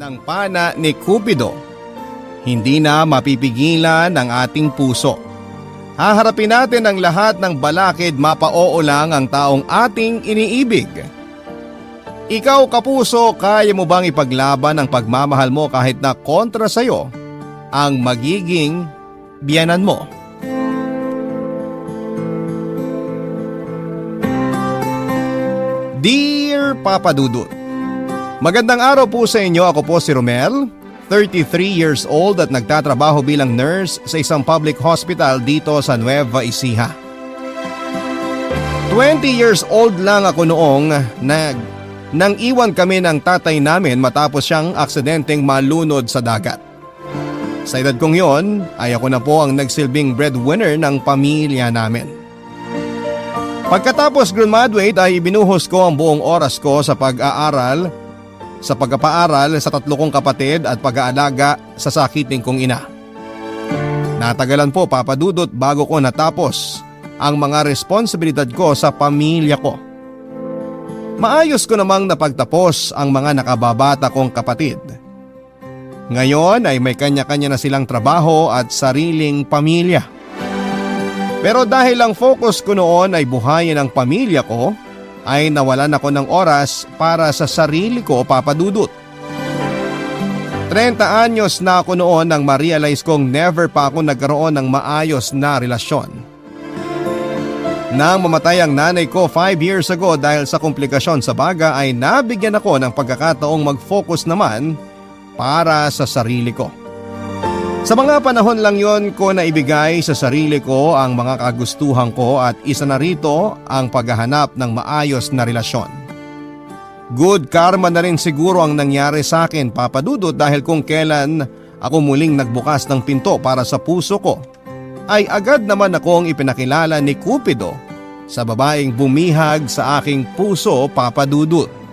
ng pana ni Cupido, hindi na mapipigilan ang ating puso. Haharapin natin ang lahat ng balakid, mapaoo lang ang taong ating iniibig. Ikaw kapuso, kaya mo bang ipaglaban ang pagmamahal mo kahit na kontra sa'yo ang magiging biyanan mo? Dear Papa Dudut, magandang araw po sa inyo. Ako po si Romel, 33 years old at nagtatrabaho bilang nurse sa isang public hospital dito sa Nueva Ecija. 20 years old lang ako noong nang iwan kami ng tatay namin matapos siyang aksidenteng malunod sa dagat. Sa edad kong yon ay ako na po ang nagsilbing breadwinner ng pamilya namin. Pagkatapos graduate ay ibinuhos ko ang buong oras ko sa pag-aaral, sa pagpapaaral sa 3 kong kapatid at pag-aalaga sa sakiting kong ina. Natagalan po, Papa Dudut, bago ko natapos ang mga responsibilidad ko sa pamilya ko. Maayos ko namang napagtapos ang mga nakababata kong kapatid. Ngayon ay may kanya-kanya na silang trabaho at sariling pamilya. Pero dahil ang focus ko noon ay buhayin ang pamilya ko, ay nawalan ako ng oras para sa sarili ko, Papa Dudut. 30 anyos na ako noon nang ma-realize kong never pa ako nagkaroon ng maayos na relasyon. Nang mamatay ang nanay ko 5 years ago dahil sa komplikasyon sa baga, ay nabigyan ako ng pagkakataong mag-focus naman para sa sarili ko. Sa mga panahon lang yon ko naibigay sa sarili ko ang mga kagustuhan ko at isa na rito ang paghahanap ng maayos na relasyon. Good karma na rin siguro ang nangyari sa akin, Papa Dudut, dahil kung kailan ako muling nagbukas ng pinto para sa puso ko, ay agad naman akong ipinakilala ni Cupido sa babaeng bumihag sa aking puso, Papa Dudut.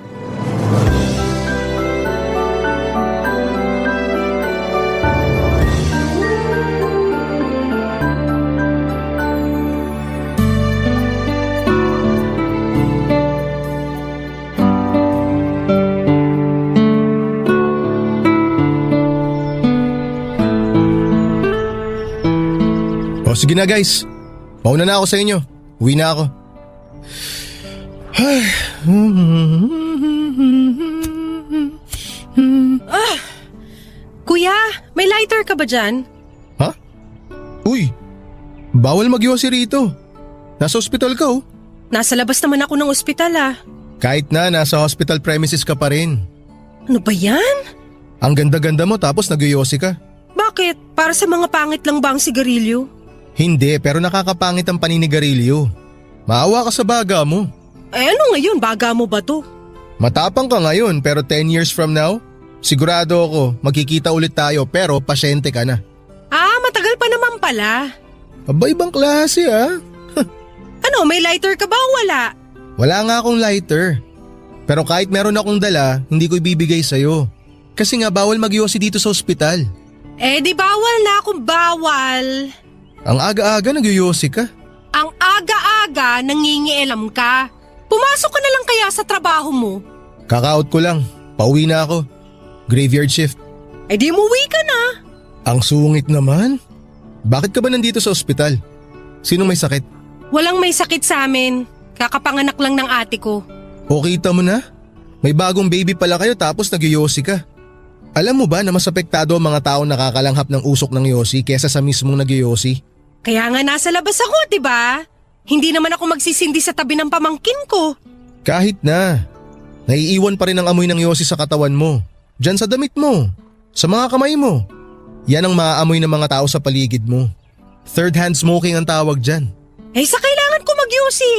O sige na guys, mauna na ako sa inyo. Uwi na ako. Kuya, may lighter ka ba dyan? Ha? Uy, bawal magyosi rito. Nasa ospital ka oh. Nasa labas naman ako ng ospital Kahit na nasa hospital premises ka pa rin. Ano ba yan? Ang ganda-ganda mo tapos nagyosi ka. Bakit? Para sa mga pangit lang ba ang sigarilyo? Hindi, pero nakakapangit ang paninigarilyo. Maawa ka sa baga mo. Ano ngayon? Baga mo ba to? Matapang ka ngayon pero 10 years from now, sigurado ako magkikita ulit tayo pero pasyente ka na. Matagal pa naman pala. Aba, ibang klase Ano, may lighter ka ba o wala? Wala nga akong lighter. Pero kahit meron akong dala, hindi ko ibibigay sa'yo. Kasi nga bawal magyosi dito sa ospital. Di bawal na kung bawal. Ang aga-aga nagyosi ka. Ang aga-aga nangingielam ka. Pumasok ka na lang kaya sa trabaho mo. Kaka-out ko lang. Pauwi na ako. Graveyard shift. Di umuwi ka na. Ang sungit naman. Bakit ka ba nandito sa ospital? Sinong may sakit? Walang may sakit sa amin. Kakapanganak lang ng ate ko. O kita mo na? May bagong baby pala kayo tapos nagyosi ka. Alam mo ba na mas apektado ang mga taong nakakalanghap ng usok ng yosi kesa sa mismong nagyosi? Kaya nga nasa labas ako, diba? Hindi naman ako magsisindi sa tabi ng pamangkin ko. Kahit na. Naiiwan pa rin ang amoy ng yosi sa katawan mo. Diyan sa damit mo. Sa mga kamay mo. Yan ang maaamoy ng mga tao sa paligid mo. Third hand smoking ang tawag dyan. Sa kailangan ko magyosi.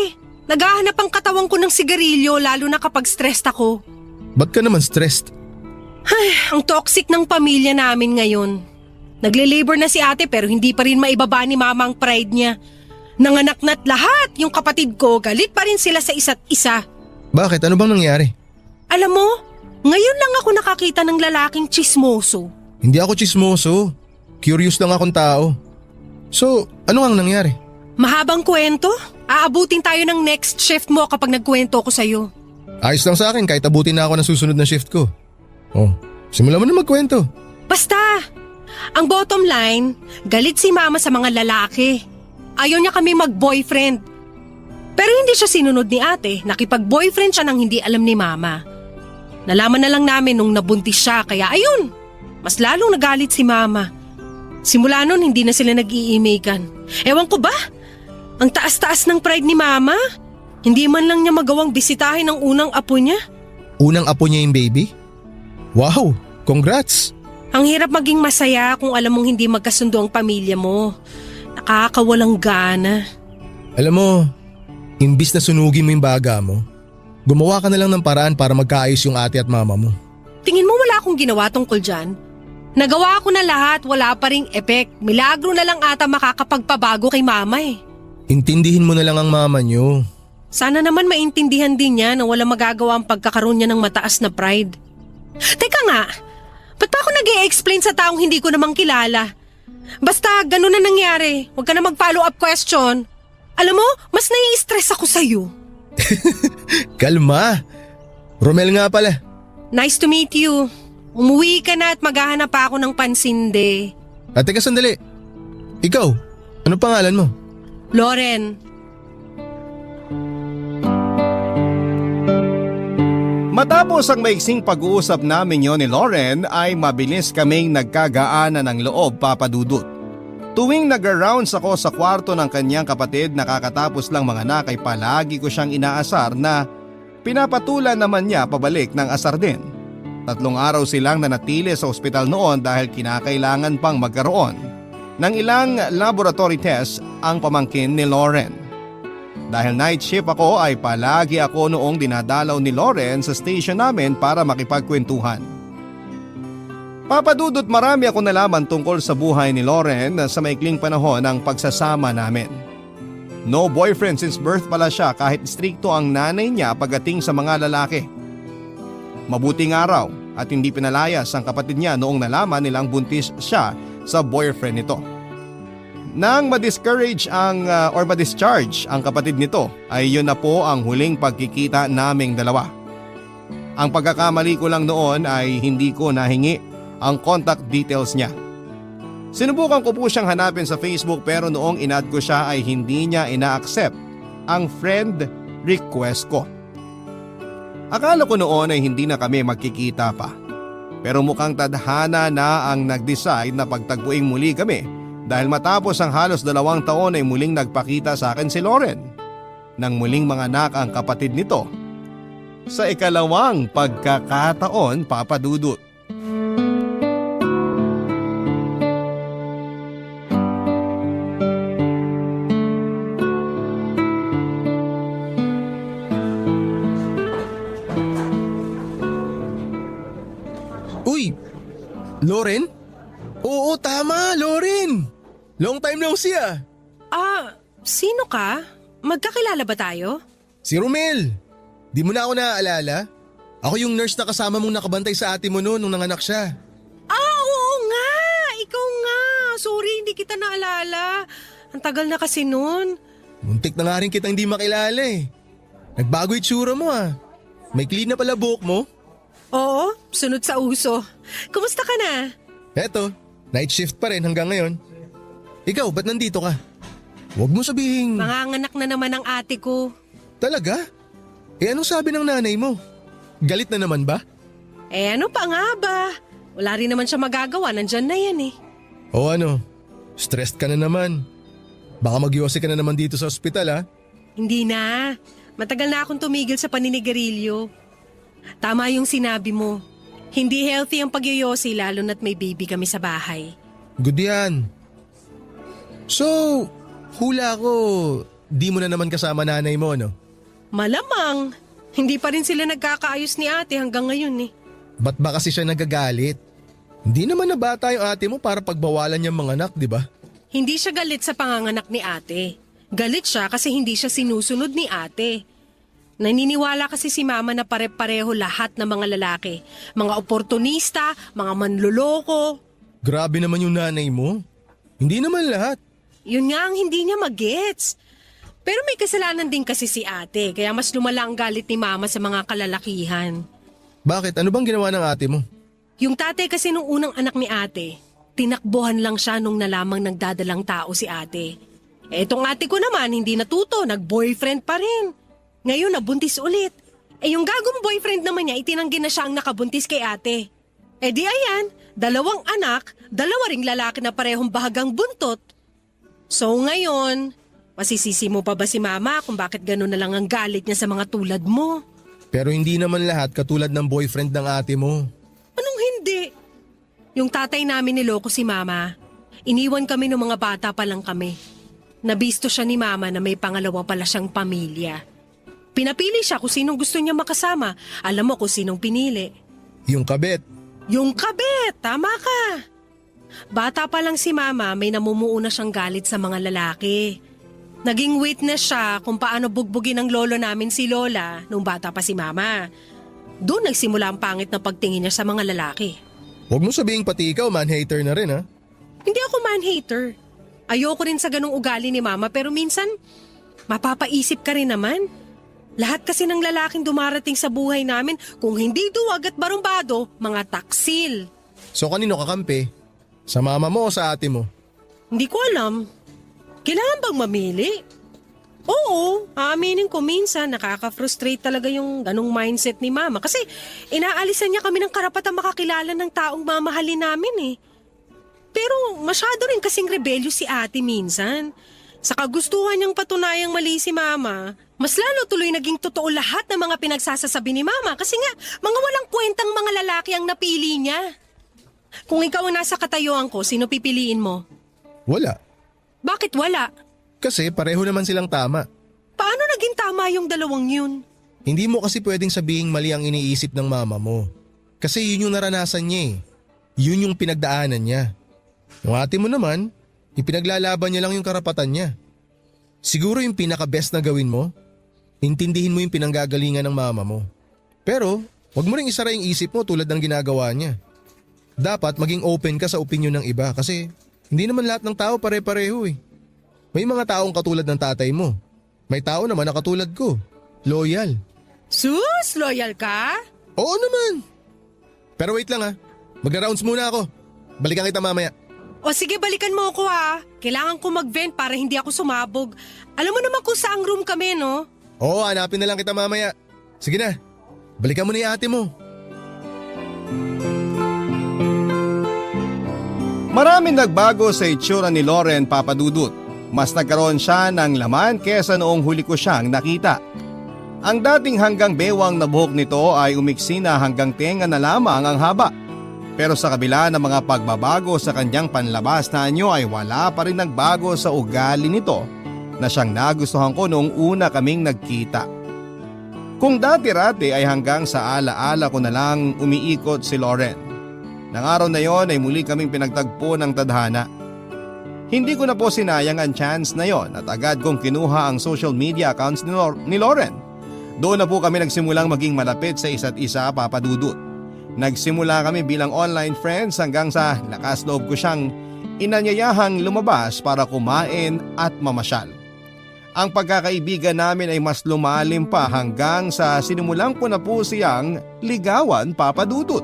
Naghahanap ang katawan ko ng sigarilyo lalo na kapag stressed ako. Ba't ka naman stressed? Ang toxic ng pamilya namin ngayon. Nagle-labor na si ate pero hindi pa rin maibaba ni mama ang pride niya. Nanganak na't lahat yung kapatid ko, galit pa rin sila sa isa't isa. Bakit? Ano bang nangyari? Alam mo, ngayon lang ako nakakita ng lalaking tsismoso. Hindi ako tsismoso. Curious lang akong tao. So, ano ang nangyari? Mahabang kwento? Aabutin tayo ng next shift mo kapag nagkwento ko sa'yo. Ayos lang sa akin kahit abutin na ako ng susunod na shift ko. Oh, Simulan mo na magkwento. Basta, ang bottom line, galit si mama sa mga lalaki. Ayaw niya kami mag-boyfriend. Pero hindi siya sinunod ni ate, nakipag-boyfriend siya nang hindi alam ni mama. Nalaman na lang namin nung nabuntis siya, kaya ayun, mas lalong nagalit si mama. Simula nun, hindi na sila nag-iimikan. Ewan ko ba? Ang taas-taas ng pride ni mama. Hindi man lang niya magawang bisitahin ang unang apo niya. Unang apo niya yung baby? Wow, congrats! Ang hirap maging masaya kung alam mong hindi magkasundo ang pamilya mo. Nakakawalang gana. Alam mo, imbis na sunugin mo yung baga mo, gumawa ka na lang ng paraan para magkaayos yung ate at mama mo. Tingin mo wala akong ginawa tungkol dyan? Nagawa ko na lahat, wala pa ring epek. Milagro na lang ata makakapagpabago kay mama eh. Intindihin mo na lang ang mama niyo. Sana naman maintindihan din niya na wala magagawa ang pagkakaroon niya ng mataas na pride. Teka nga, ba't pa ako nag-i-explain sa taong hindi ko namang kilala? Basta ganun na nangyari, huwag ka na mag-follow up question. Alam mo, mas nai-stress ako sa'yo. Kalma! Romel nga pala. Nice to meet you. Umuwi ka na at maghahanap pa ako ng pansinde. Teka sandali. Ikaw, ano pangalan mo? Loren. Matapos ang maiksing pag-uusap namin yon ni Lauren ay mabilis kaming nagkagaanan ng loob, Papa Dudut. Tuwing nag-rounds ako sa kwarto ng kanyang kapatid nakakatapos lang mga anak ay palagi ko siyang inaasar na pinapatulan naman niya pabalik ng asar din. 3 araw silang nanatili sa ospital noon dahil kinakailangan pang magkaroon ng ilang laboratory tests ang pamangkin ni Lauren. Dahil night shift ako ay palagi ako noong dinadalaw ni Lauren sa station namin para makipagkwentuhan. Papadudot marami ako nalaman tungkol sa buhay ni Lauren sa maikling panahon ng pagsasama namin. No boyfriend since birth pala siya kahit strikto ang nanay niya pagdating sa mga lalaki. Mabuting araw at hindi pinalayas ang kapatid niya noong nalaman nilang buntis siya sa boyfriend nito. Nang ma-discharge ang kapatid nito ay yun na po ang huling pagkikita naming dalawa. Ang pagkakamali ko lang noon ay hindi ko nahingi ang contact details niya. Sinubukan ko po siyang hanapin sa Facebook pero noong in-add ko siya ay hindi niya ina-accept ang friend request ko. Akala ko noon ay hindi na kami magkikita pa. Pero mukhang tadhana na ang nag-decide na pagtagpuing muli kami. Dahil matapos ang halos 2 taon ay muling nagpakita sa akin si Lauren. Nang muling manganak ang kapatid nito. Sa ikalawang pagkakataon, Papa Dudut. Uy! Lauren? Oo, tama, Lauren! Long time no see ah! Sino ka? Magkakilala ba tayo? Si Romel! Di mo na ako naaalala? Ako yung nurse na kasama mong nakabantay sa ate mo noon nung nanganak siya. Oo nga! Ikaw nga! Sorry, hindi kita naalala. Ang tagal na kasi nun. Muntik na nga rin kitang di makilala eh. Nagbago itsura mo ah. May clean na pala buhok mo. Oo, sunod sa uso. Kumusta ka na? Eto, night shift pa rin hanggang ngayon. Ikaw, ba't nandito ka? Huwag mo sabihin. Manganganak na naman ang ate ko. Talaga? Anong sabi ng nanay mo? Galit na naman ba? Ano pa nga ba? Wala rin naman siya magagawa, nandyan na yan eh. O ano, stressed ka na naman. Baka magyosi ka na naman dito sa ospital ha? Hindi na. Matagal na akong tumigil sa paninigarilyo. Tama yung sinabi mo. Hindi healthy ang pagyoyosi lalo na't may baby kami sa bahay. Good yan. So, hula ko, di mo na naman kasama nanay mo, no? Malamang. Hindi pa rin sila nagkakaayos ni ate hanggang ngayon eh. Ba't ba kasi siya nagagalit? Hindi naman na bata yung ate mo para pagbawalan niyang mga anak, di ba? Hindi siya galit sa panganganak ni ate. Galit siya kasi hindi siya sinusunod ni ate. Naniniwala kasi si mama na pare-pareho lahat ng mga lalaki. Mga oportunista, mga manloloko. Grabe naman yung nanay mo. Hindi naman lahat. Yun nga ang hindi niya magets. Pero may kasalanan din kasi si ate, kaya mas lumala ang galit ni mama sa mga kalalakihan. Bakit? Ano bang ginawa ng ate mo? Yung tatay kasi nung unang anak ni ate, tinakbuhan lang siya nung nalamang nagdadalang tao si ate. Etong ate ko naman, hindi natuto, nag-boyfriend pa rin. Ngayon, nabuntis ulit. Yung gagong boyfriend naman niya, itinanggi na siya ang nakabuntis kay ate. Di ayan, 2 anak, 2 ring lalaki na parehong bahagang buntot. So ngayon, masisisi mo pa ba si mama kung bakit gano'n na lang ang galit niya sa mga tulad mo? Pero hindi naman lahat katulad ng boyfriend ng ate mo. Anong hindi? Yung tatay namin niloko si mama. Iniwan kami ng mga bata pa lang kami. Nabisto siya ni mama na may pangalawa pala siyang pamilya. Pinapili siya kung sinong gusto niya makasama. Alam mo kung sinong pinili. Yung kabet. Yung kabit, tama ka. Bata pa lang si mama, may namumuo na siyang galit sa mga lalaki. Naging witness siya kung paano bugbugin ng lolo namin si Lola nung bata pa si mama. Doon nagsimula ang pangit na pagtingin niya sa mga lalaki. Huwag mo sabihing pati ikaw man-hater na rin ha. Hindi ako man-hater. Ayoko rin sa ganung ugali ni mama pero minsan mapapaisip ka rin naman. Lahat kasi ng lalaking dumarating sa buhay namin, kung hindi duwag at barumbado, mga taksil. So kanino kakampi? Sa mama mo o sa ate mo? Hindi ko alam. Kailangan bang mamili? Oo, aaminin ko minsan nakaka-frustrate talaga yung ganong mindset ni mama kasi inaalisan niya kami ng karapatang makakilala ng taong mamahalin namin eh. Pero masyado rin kasing rebelyo si ate minsan. Sa kagustuhan niyang patunayang mali si mama, mas lalo tuloy naging totoo lahat ng mga pinagsasasabi ni mama kasi nga mga walang kwentang mga lalaki ang napili niya. Kung ikaw ang nasa katayuan ko, sino pipiliin mo? Wala. Bakit wala? Kasi pareho naman silang tama. Paano naging tama yung 2 yun? Hindi mo kasi pwedeng sabihing mali ang iniisip ng mama mo. Kasi yun yung naranasan niya eh. Yun yung pinagdaanan niya. Yung ate mo naman, ipinaglalaban niya lang yung karapatan niya. Siguro yung pinaka-best na gawin mo, intindihin mo yung pinanggagalingan ng mama mo. Pero, wag mo ring isara yung isip mo tulad ng ginagawa niya. Dapat maging open ka sa opinyon ng iba kasi hindi naman lahat ng tao pare-pareho eh. May mga taong katulad ng tatay mo. May tao naman na katulad ko. Loyal. Sus, loyal ka? Oo naman. Pero wait lang ha. Magra-rounds muna ako. Balikan kita mamaya. O sige, balikan mo ako ha. Kailangan ko mag-vent para hindi ako sumabog. Alam mo naman kung saang room kami, no? Oo, hanapin na lang kita mamaya. Sige na. Balikan mo na yung ate mo. Maraming nagbago sa itsura ni Loren, Papa Dudut. Mas nagkaroon siya ng laman kesa noong huli ko siyang nakita. Ang dating hanggang bewang na buhok nito ay umiksi na hanggang tenga na lamang ang haba. Pero sa kabila ng mga pagbabago sa kanyang panlabas na anyo ay wala pa rin nagbago sa ugali nito na siyang nagustuhan ko noong una kaming nagkita. Kung dati-rati ay hanggang sa alaala ko na lang umiikot si Loren. Nang araw na yon ay muli kaming pinagtagpo ng tadhana. Hindi ko na po sinayang ang chance na yon at agad kong kinuha ang social media accounts ni Loren. Doon na po kami nagsimulang maging malapit sa isa't isa, Papa Dudut. Nagsimula kami bilang online friends hanggang sa lakas loob ko siyang inanyayahang lumabas para kumain at mamasyal. Ang pagkakaibigan namin ay mas lumalim pa hanggang sa sinimulang ko na po siyang ligawan, Papa Dudut.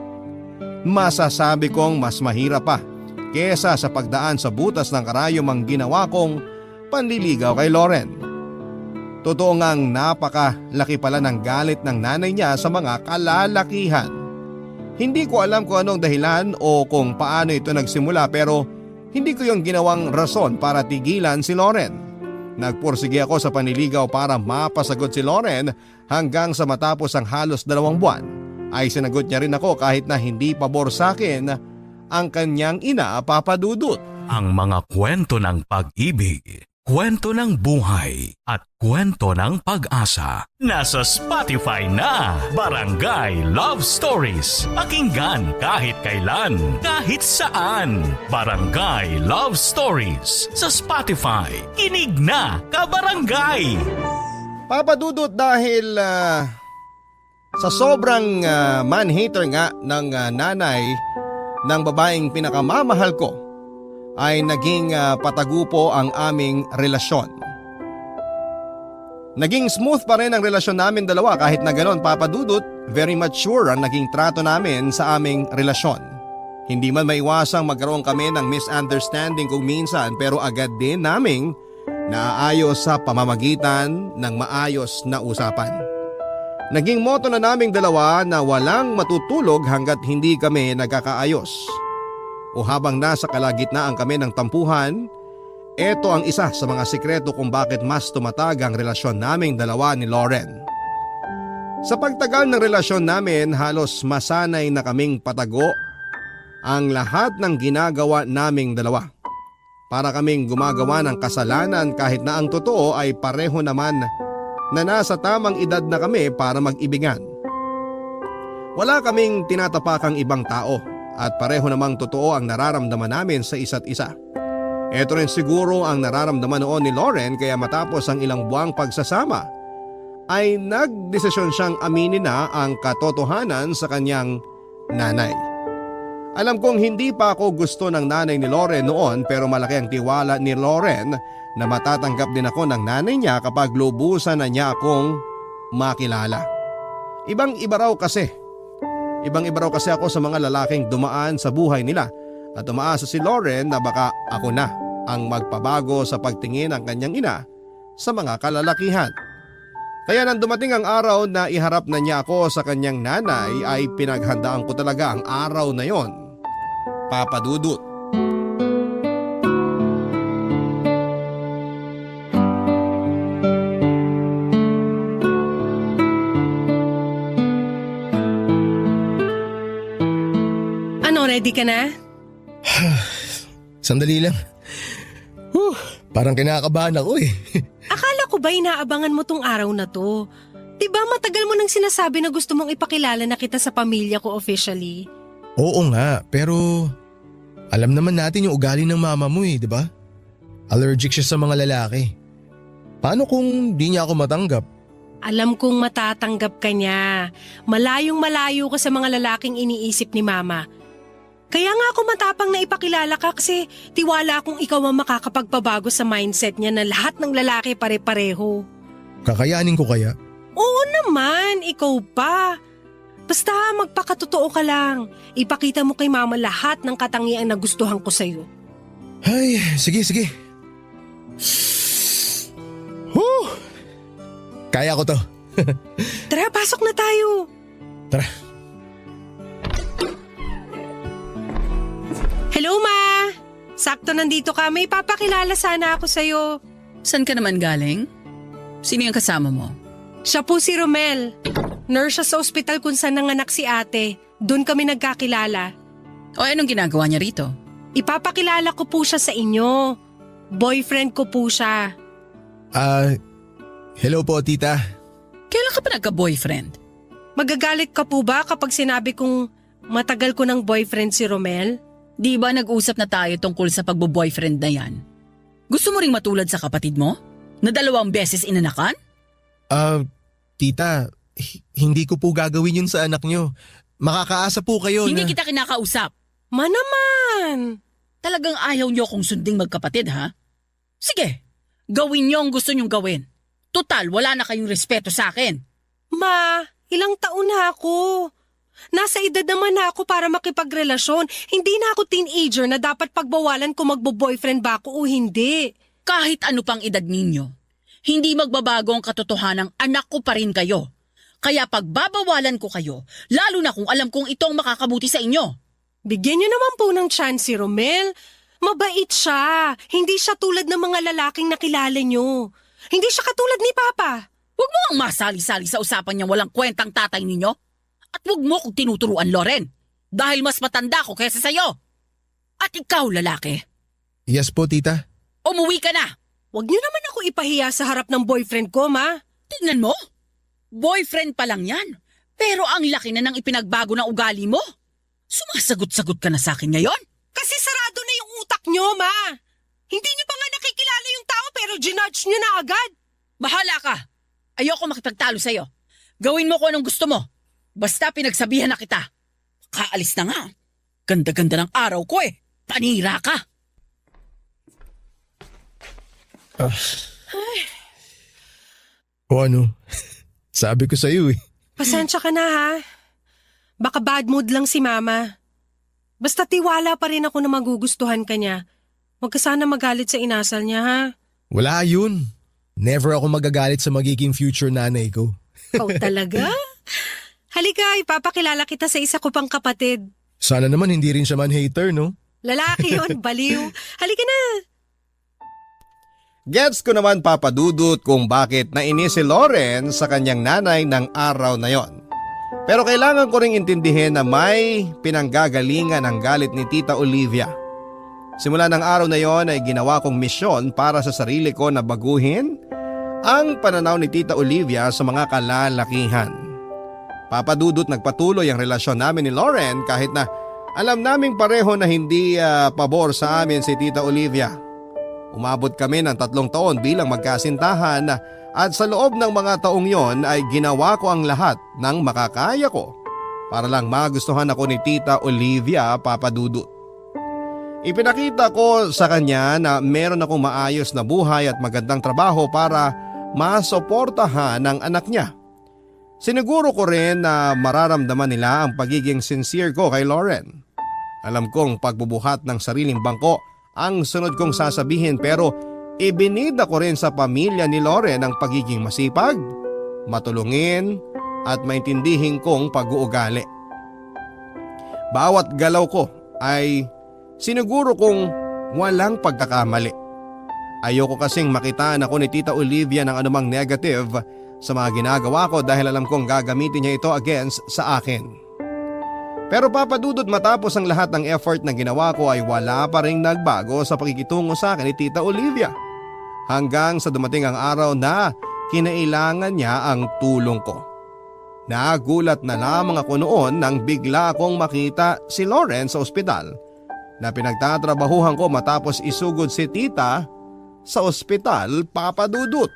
Masasabi kong mas mahirap pa kesa sa pagdaan sa butas ng karayom ang ginawa kong panliligaw kay Loren. Totoo ngang napakalaki pala ng galit ng nanay niya sa mga kalalakihan. Hindi ko alam kung anong dahilan o kung paano ito nagsimula pero hindi ko yung ginawang rason para tigilan si Loren. Nagpursige ako sa panliligaw para mapasagot si Loren hanggang sa matapos ang halos 2 buwan ay sinagot niya rin ako kahit na hindi pabor sa akin ang kanyang ina, Papa Dudut. Ang mga kwento ng pag-ibig, kwento ng buhay at kwento ng pag-asa. Nasa Spotify na, Barangay Love Stories. Pakinggan kahit kailan, kahit saan. Barangay Love Stories sa Spotify. Kinig na, kabarangay! Papa Dudut, dahil sa sobrang man-hater nga ng nanay ng babaeng pinakamamahal ko ay naging patago po ang aming relasyon. Naging smooth pa rin ang relasyon namin dalawa kahit na ganon, Papa Dudut, Very mature ang naging trato namin sa aming relasyon. Hindi man maiwasang magkaroon kami ng misunderstanding kung minsan pero agad din naming naaayos sa pamamagitan ng maayos na usapan. Naging motto na naming dalawa na walang matutulog hanggat hindi kami nagkakaayos. O habang nasa kalagitnaan kami ng tampuhan, ito ang isa sa mga sikreto kung bakit mas tumatag ang relasyon naming dalawa ni Lauren. Sa pagtagal ng relasyon namin, halos masanay na kaming patago ang lahat ng ginagawa naming dalawa. Para kaming gumagawa ng kasalanan kahit na ang totoo ay pareho naman na nasa tamang edad na kami para mag-ibigan. Wala kaming tinatapakang ibang tao at pareho namang totoo ang nararamdaman namin sa isa't isa. Ito rin siguro ang nararamdaman noon ni Lauren kaya matapos ang ilang buwang pagsasama ay nagdesisyon siyang aminin na ang katotohanan sa kanyang nanay. Alam kong hindi pa ako gusto ng nanay ni Lauren noon pero malaki ang tiwala ni Lauren na matatanggap din ako ng nanay niya kapag lubusan na niya akong makilala. Ibang-iba raw kasi ako sa mga lalaking dumaan sa buhay nila at umaasa si Lauren na baka ako na ang magpabago sa pagtingin ng kanyang ina sa mga kalalakihan. Kaya nang dumating ang araw na iharap na niya ako sa kanyang nanay ay pinaghandaan ko talaga ang araw na yon. Papa Dudut. Ano, ready ka na? Sandali lang. Parang kinakabahan ako eh. Akala ko ba inaabangan mo tong araw na to? Diba matagal mo nang sinasabi na gusto mong ipakilala na kita sa pamilya ko officially? Oo nga, pero alam naman natin yung ugali ng mama mo eh, di ba? Allergic siya sa mga lalaki. Paano kung di niya ako matanggap? Alam kong matatanggap ka niya. Malayong malayo ka sa mga lalaking iniisip ni mama. Kaya nga ako matapang na ipakilala ka kasi tiwala akong ikaw ang makakapagpabago sa mindset niya na lahat ng lalaki pare-pareho. Kakayanin ko kaya? Oo naman, ikaw pa. Basta magpakatotoo ka lang. Ipakita mo kay mama lahat ng katangiang nagustuhan ko sa'yo. Ay, sige. Kaya ko to. Tara, pasok na tayo. Tara. Hello, Ma! Sakto nandito ka. May papakilala sana ako sa'yo. Saan ka naman galing? Sino yung kasama mo? Siya po si Romel. Nurse siya sa ospital kung saan nanganak si ate. Doon kami nagkakilala. O anong ginagawa niya rito? Ipapakilala ko po siya sa inyo. Boyfriend ko po siya. Hello po tita. Kailan ka pa nagka-boyfriend? Magagalit ka po ba kapag sinabi kong matagal ko ng boyfriend si Romel? Di ba nag-usap na tayo tungkol sa pagbo-boyfriend na yan? Gusto mo ring matulad sa kapatid mo? Na 2 beses inanakan? Tita, hindi ko po gagawin yun sa anak nyo. Makakaasa po kayo Hindi na… kita kinakausap. Naman! Talagang ayaw niyo kong sunding magkapatid, ha? Sige, gawin niyo ang gusto niyong gawin. Total, wala na kayong respeto sa akin. Ma, ilang taon na ako. Nasa edad naman na ako para makipagrelasyon. Hindi na ako teenager na dapat pagbawalan kung magbo-boyfriend ba ako o hindi. Kahit ano pang edad ninyo, hindi magbabago ang katotohanang anak ko pa rin kayo. Kaya pagbabawalan ko kayo, lalo na kung alam kong ito ang makakabuti sa inyo. Bigyan niyo naman po ng chance si Romel. Mabait siya. Hindi siya tulad ng mga lalaking nakilala niyo. Hindi siya katulad ni Papa. Huwag mo ang masali-sali sa usapan niya walang kwentang tatay ninyo. At huwag mo kong tinuturuan, Loren. Dahil mas matanda ko kaysa sa'yo. At ikaw, lalaki. Yes po tita. Umuwi ka na. Huwag niyo naman ako ipahiya sa harap ng boyfriend ko, Ma. Tingnan mo. Boyfriend pa lang yan. Pero ang laki na ng ipinagbago ng ugali mo. Sumasagot-sagot ka na sa akin ngayon? Kasi sarado na yung utak niyo, Ma. Hindi niyo pa nga nakikilala yung tao pero ginudge niyo na agad. Bahala ka. Ayoko makipagtalo sa'yo. Gawin mo kung anong gusto mo. Basta pinagsabihan na kita. Kaalis na nga. Ganda-ganda ng araw ko eh. Panira ka. O ano? Sabi ko sa'yo eh. Pasensya ka na ha. Baka bad mood lang si Mama. Basta tiwala pa rin ako na magugustuhan ka niya. Huwag ka sana magalit sa inasal niya ha. Wala yun. Never ako magagalit sa magiging future nanay ko. Ikaw talaga? Halika, ipapakilala kita sa isa ko pang kapatid. Sana naman hindi rin siya man hater, no? Lalaki yun, baliw. Halika na. Gets ko naman papadudot kung bakit nainis si Lauren sa kanyang nanay ng araw na yon. Pero kailangan ko ring intindihin na may pinanggagalingan ang galit ni Tita Olivia. Simula ng araw na yon ay ginawa kong misyon para sa sarili ko na baguhin ang pananaw ni Tita Olivia sa mga kalalakihan. Papadudot nagpatuloy ang relasyon namin ni Lauren kahit na alam naming pareho na hindi pabor sa amin si Tita Olivia. Umabot kami ng 3 taon bilang magkasintahan at sa loob ng mga taong yon ay ginawa ko ang lahat ng makakaya ko para lang magustuhan ako ni Tita Olivia, Papadudot. Ipinakita ko sa kanya na meron akong maayos na buhay at magandang trabaho para masuportahan ang anak niya. Siniguro ko rin na mararamdaman nila ang pagiging sincere ko kay Lauren. Alam kong pagbubuhat ng sariling bangko ang sunod kong sasabihin pero ibinida ko rin sa pamilya ni Lauren ang pagiging masipag, matulungin at maintindihin kong pag-uugali. Bawat galaw ko ay siniguro kong walang pagkakamali. Ayoko kasing makitaan ako ni Tita Olivia ng anumang negative sa mga ginagawa ko dahil alam kong gagamitin niya ito against sa akin. Pero Papadudot, matapos ang lahat ng effort na ginawa ko ay wala pa ring nagbago sa pakikitungo sa akin ni Tita Olivia. Hanggang sa dumating ang araw na kinailangan niya ang tulong ko. Nagulat na lamang ako noon nang bigla akong makita si Lauren sa ospital na pinagtatrabahuhan ko matapos isugod si Tita sa ospital, Papadudot.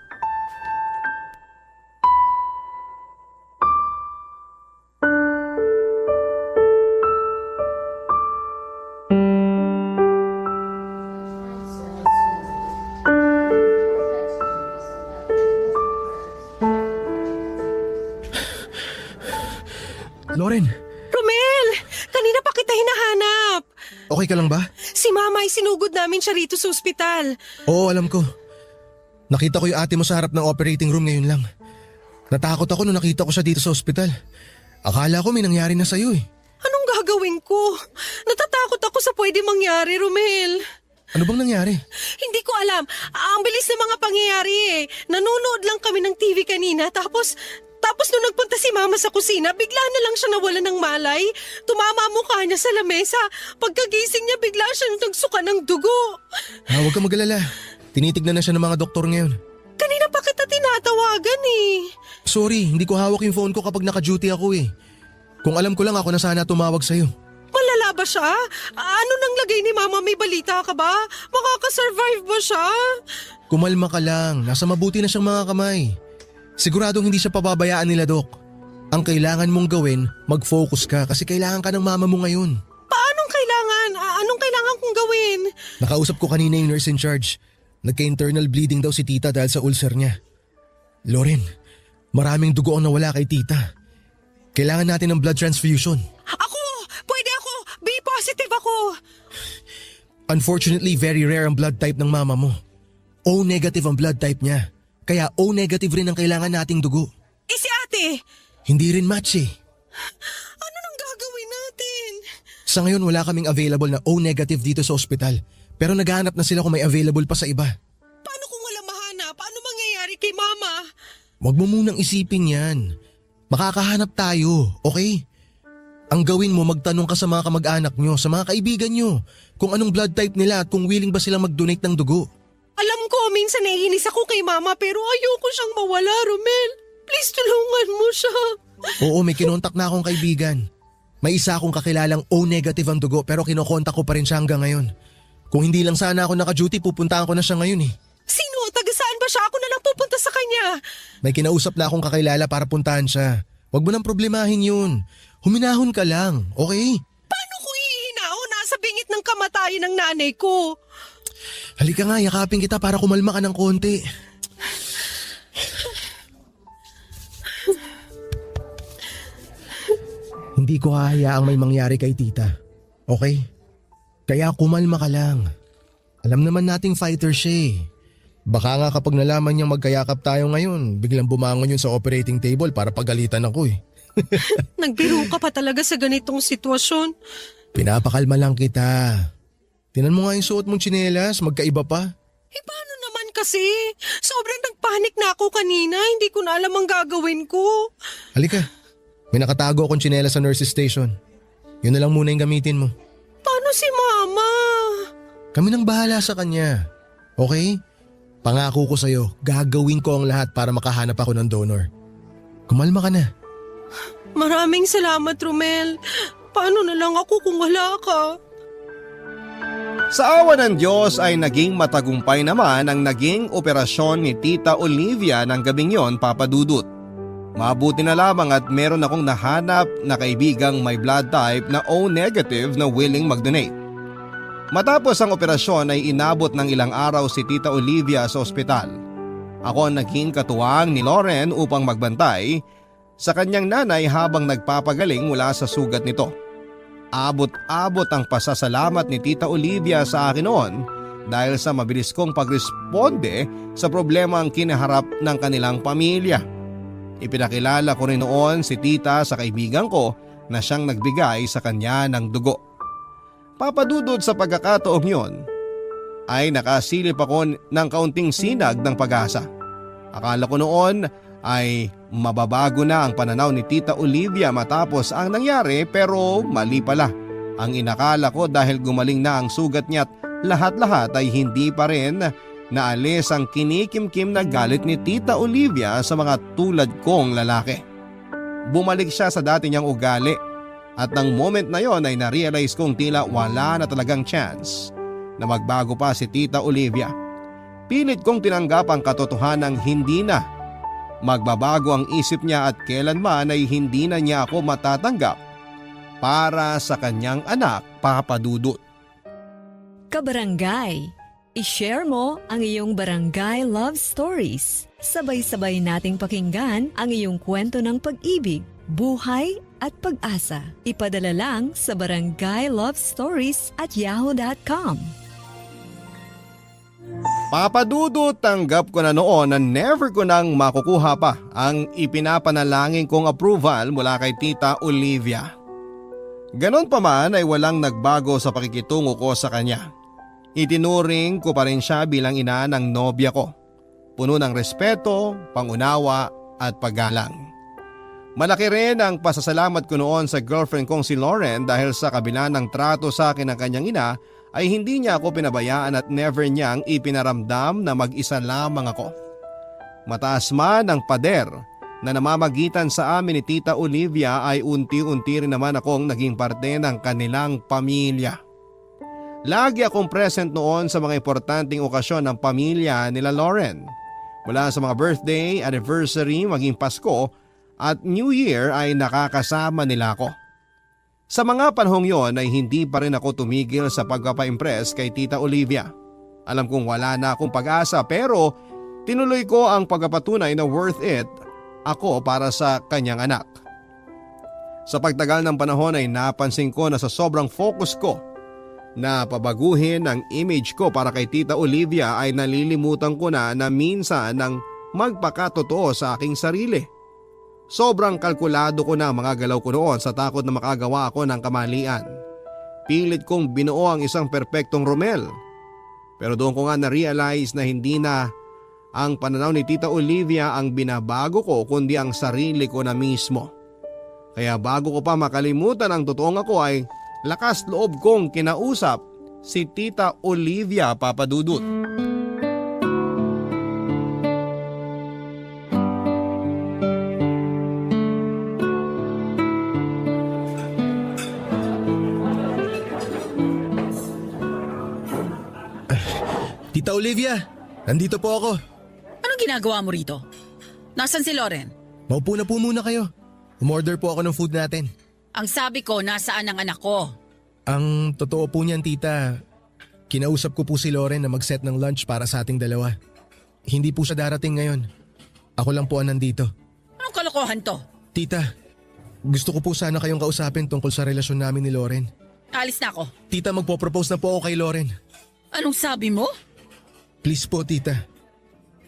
Lauren, Romel! Kanina pa kita hinahanap. okay ka lang ba? Si Mama ay sinugod namin siya rito sa ospital. Oo, alam ko. Nakita ko yung ate mo sa harap ng operating room ngayon lang. Natakot ako nung nakita ko siya dito sa ospital. Akala ko may nangyari na sa'yo eh. Anong gagawin ko? Natatakot ako sa pwede mangyari, Romel. Ano bang nangyari? Hindi ko alam. Ang bilis ng mga pangyayari eh. Nanonood lang kami ng TV kanina tapos nung nagpunta si Mama sa kusina, bigla na lang siya nawala ng malay. Tumama ang mukha niya sa lamesa. Pagkagising niya, bigla siya nagsuka ng dugo. Huwag ka mag-alala. Tinitignan na siya ng mga doktor ngayon. Kanina pa kita tinatawagan eh. Sorry, hindi ko hawak yung phone ko kapag naka-duty ako eh. Kung alam ko lang ako na sana tumawag sa'yo. Malala ba siya? Ano nang lagay ni Mama? May balita ka ba? Makakasurvive ba siya? Kumalma ka lang. Nasa mabuti na siyang mga kamay. Siguradong hindi siya pababayaan nila, Dok. Ang kailangan mong gawin, mag-focus ka kasi kailangan ka ng mama mo ngayon. Paanong kailangan? Anong kailangan kong gawin? Nakausap ko kanina yung nurse in charge. Nagka-internal bleeding daw si tita dahil sa ulcer niya. Lauren, maraming dugo ang nawala kay tita. Kailangan natin ng blood transfusion. Ako! Pwede ako! B positive ako! Unfortunately, very rare ang blood type ng mama mo. O negative ang blood type niya. Kaya O negative rin ang kailangan nating dugo. Eh si ate! Hindi rin match eh. Ano nang gagawin natin? Sa ngayon wala kaming available na O negative dito sa ospital. Pero naghahanap na sila kung may available pa sa iba. Paano kung wala mahanap? Ano mangyayari kay Mama? Huwag mo munang isipin yan. Makakahanap tayo, okay? Ang gawin mo, magtanong ka sa mga kamag-anak nyo, sa mga kaibigan nyo, kung anong blood type nila at kung willing ba silang mag-donate ng dugo. Alam ko, minsan naiinis ako kay Mama pero ayoko siyang mawala, Romel. Please tulungan mo siya. Oo, may kinontak na akong kaibigan. May isa akong kakilalang O negative ang dugo pero kinokontak ko pa rin siya hanggang ngayon. Kung hindi lang sana ako naka-duty, pupuntahan ko na siya ngayon eh. Sino? Taga saan ba siya? Ako na lang pupunta sa kanya. May kinausap na akong kakilala para puntahan siya. Huwag mo nang problemahin yun. Huminahon ka lang, okay? Paano ko hihinahon? Nasa bingit ng kamatayan ng nanay ko. Halika nga, yakapin kita para kumalma ka ng konti. Hindi ko hahayaang may mangyari kay tita. Okay? Kaya kumalma ka lang. Alam naman nating fighter siya eh. Baka nga kapag nalaman niyang magkayakap tayo ngayon, biglang bumangon yun sa operating table para pagalitan ako eh. Nagbiro ka pa talaga sa ganitong sitwasyon. Pinapakalma lang kita. Tinan mo nga yung suot mong tsinelas, magkaiba pa. Eh paano naman kasi? Sobrang nagpanik na ako kanina. Hindi ko na alam ang gagawin ko. Halika, may nakatago akong tsinelas sa nurse's station. Yun na lang muna yung gamitin mo. Paano si Mama? Kami nang bahala sa kanya. Okay? Pangako ko sa'yo, gagawin ko ang lahat para makahanap ako ng donor. Kumalma ka na. Maraming salamat, Romel. Paano na lang ako kung wala ka? Sa awa ng Diyos ay naging matagumpay naman ang naging operasyon ni Tita Olivia ng gabing yon, Papa Dudut. Mabuti na lamang at meron akong nahanap na kaibigang may blood type na O negative na willing mag-donate. Matapos ang operasyon ay inabot ng ilang araw si Tita Olivia sa ospital. Ako ang naging katuwang ni Lauren upang magbantay sa kanyang nanay habang nagpapagaling mula sa sugat nito. Abot-abot ang pasasalamat ni Tita Olivia sa akin noon dahil sa mabilis kong pagresponde sa problema ang kinaharap ng kanilang pamilya. Ipinakilala ko rin noon si Tita sa kaibigan ko na siyang nagbigay sa kanya ng dugo. Papadudod sa pagkakataong yon ay nakasilip ako ng kaunting sinag ng pag-asa. Akala ko noon ay mababago na ang pananaw ni Tita Olivia matapos ang nangyari pero mali pala. Ang inakala ko dahil gumaling na ang sugat niya at lahat-lahat ay hindi pa rin naalis ang kinikimkim na galit ni Tita Olivia sa mga tulad kong lalaki. Bumalik siya sa dati niyang ugali at ng moment na yon ay na-realize kong tila wala na talagang chance na magbago pa si Tita Olivia. Pilit kong tinanggap ang katotohanang hindi na magbabago ang isip niya at kailanman ay hindi na niya ako matatanggap para sa kanyang anak, Papa Dudut. Kabarangay, i-share mo ang iyong barangay love stories. Sabay-sabay nating pakinggan ang iyong kwento ng pag-ibig, buhay at pag-asa. Ipadala lang sa barangaylovestories@yahoo.com. Papa Dudut, tanggap ko na noon na never ko nang makukuha pa ang ipinapanalangin kong approval mula kay Tita Olivia. Ganon pa man ay walang nagbago sa pakikitungo ko sa kanya. Itinuring ko pa rin siya bilang ina ng nobya ko. Puno ng respeto, pangunawa at paggalang. Malaki rin ang pasasalamat ko noon sa girlfriend kong si Lauren dahil sa kabila ng trato sa akin ng kanyang ina ay hindi niya ako pinabayaan at never niyang ipinaramdam na mag-isa lamang ako. Mataas man ang pader na namamagitan sa amin ni Tita Olivia ay unti-unti rin naman akong naging parte ng kanilang pamilya. Lagi akong present noon sa mga importanteng okasyon ng pamilya nila Lauren. Mula sa mga birthday, anniversary, maging Pasko at New Year ay nakakasama nila ako. Sa mga panahong yon ay hindi pa rin ako tumigil sa pagpapa-impress kay Tita Olivia. Alam kong wala na akong pag-asa pero tinuloy ko ang pagpapatunay na worth it ako para sa kanyang anak. Sa pagtagal ng panahon ay napansin ko na sa sobrang focus ko na pabaguhin ang image ko para kay Tita Olivia ay nalilimutan ko na minsan ng magpakatotoo sa aking sarili. Sobrang kalkulado ko na ang mga galaw ko noon sa takot na makagawa ako ng kamalian. Pilit kong binuo ang isang perpektong Romel. Pero doon ko nga na-realize na hindi na ang pananaw ni Tita Olivia ang binabago ko kundi ang sarili ko na mismo. Kaya bago ko pa makalimutan ang totoong ako ay lakas loob kong kinausap si Tita Olivia, Papa Dudut. Tita Olivia, nandito po ako. Anong ginagawa mo rito? Nasaan si Lauren? Maupo na po muna kayo. Umorder po ako ng food natin. Ang sabi ko, nasaan ang anak ko? Ang totoo po niyan, tita, kinausap ko po si Lauren na mag-set ng lunch para sa ating dalawa. Hindi po siya darating ngayon. Ako lang po ang nandito. Anong kalokohan to? Tita, Gusto ko po sana kayong kausapin tungkol sa relasyon namin ni Loren. Alis na ako. Tita, magpo-propose na po ako kay Loren. Anong sabi mo? Please po, tita.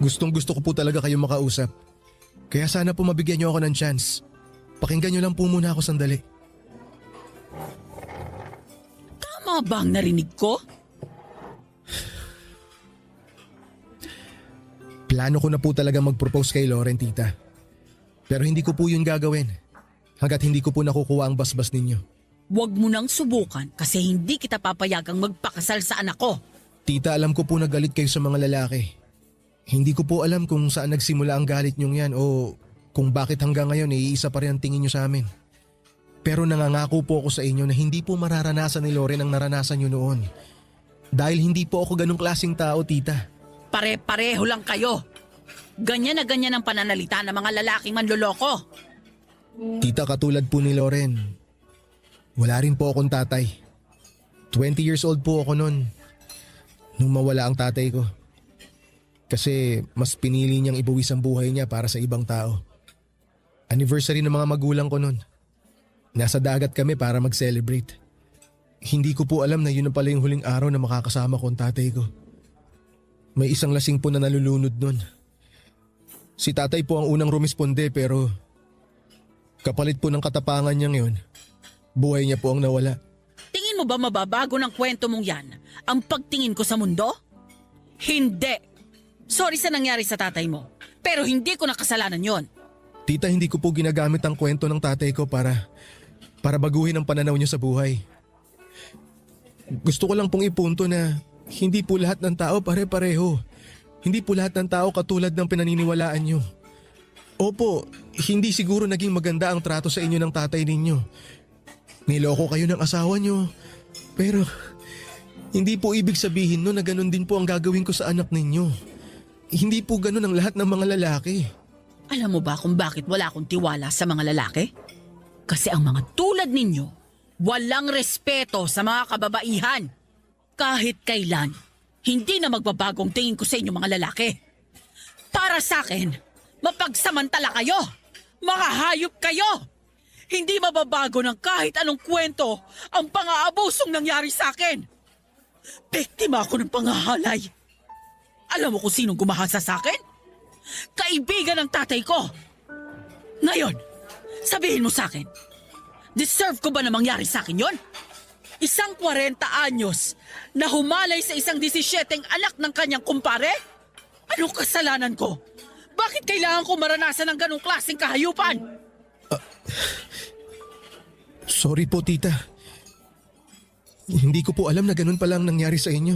Gustong gusto ko po talaga kayong makausap. Kaya sana po mabigyan niyo ako ng chance. Pakinggan niyo lang po muna ako sandali. Tama ba ang narinig ko? Plano ko na po talaga mag-propose kay Loren, tita. Pero hindi ko po yun gagawin. Hanggat hindi ko po nakukuha ang basbas ninyo. Huwag mo nang subukan kasi hindi kita papayagang magpakasal sa anak ko. Tita, alam ko po na galit kayo sa mga lalaki. Hindi ko po alam kung saan nagsimula ang galit niyong yan o kung bakit hanggang ngayon iisa pa rin ang tingin niyo sa amin. Pero nangangako po ako sa inyo na hindi po mararanasan ni Loren ang naranasan niyo noon. Dahil hindi po ako ganong klaseng tao, tita. Pare-pareho lang kayo. Ganyan na ganyan ang pananalita ng mga lalaking manloloko. Tita, katulad po ni Loren, wala rin po akong tatay. 20 years old po ako noon nung mawala ang tatay ko. Kasi mas pinili niyang ibuwis ang buhay niya para sa ibang tao. Anniversary ng mga magulang ko noon. Nasa dagat kami para mag-celebrate. Hindi ko po alam na yun na pala yung huling araw na makakasama ko ang tatay ko. May isang lasing po na nalulunod nun. Si tatay po ang unang rumisponde pero kapalit po ng katapangan niya ngayon, buhay niya po ang nawala. Tingin mo ba mababago ng kwento mong yan ang pagtingin ko sa mundo? Hindi. Sorry sa nangyari sa tatay mo, pero hindi ko nakasalanan yon. Tita, hindi ko po ginagamit ang kwento ng tatay ko para baguhin ang pananaw niyo sa buhay. Gusto ko lang pong ipunto na hindi po lahat ng tao pare-pareho. Hindi po lahat ng tao katulad ng pinaniniwalaan niyo. Opo, hindi siguro naging maganda ang trato sa inyo ng tatay ninyo. Niloko kayo ng asawa niyo. Pero hindi po ibig sabihin no na ganun din po ang gagawin ko sa anak ninyo. Hindi po ganun ang lahat ng mga lalaki. Alam mo ba kung bakit wala akong tiwala sa mga lalaki? Kasi ang mga tulad ninyo, walang respeto sa mga kababaihan. Kahit kailan, hindi na magbabagong tingin ko sa inyo mga lalaki. Para sa akin, mapagsamantala kayo. Mga hayop kayo. Hindi mababago ng kahit anong kwento ang pang-aabusong nangyari sa akin. Biktima ako ng panghahalay. Alam mo kung sinong gumahasa sa akin? Kaibigan ng tatay ko. Ngayon, sabihin mo sa akin, deserve ko ba na mangyari sa akin yon? Isang 40 anyos na humalay sa isang 17 anak ng kanyang kumpare? Anong kasalanan ko? Bakit kailangan ko maranasan ng ganong klaseng kahayupan? Sorry po, tita. Hindi ko po alam na ganun pala ang nangyari sa inyo.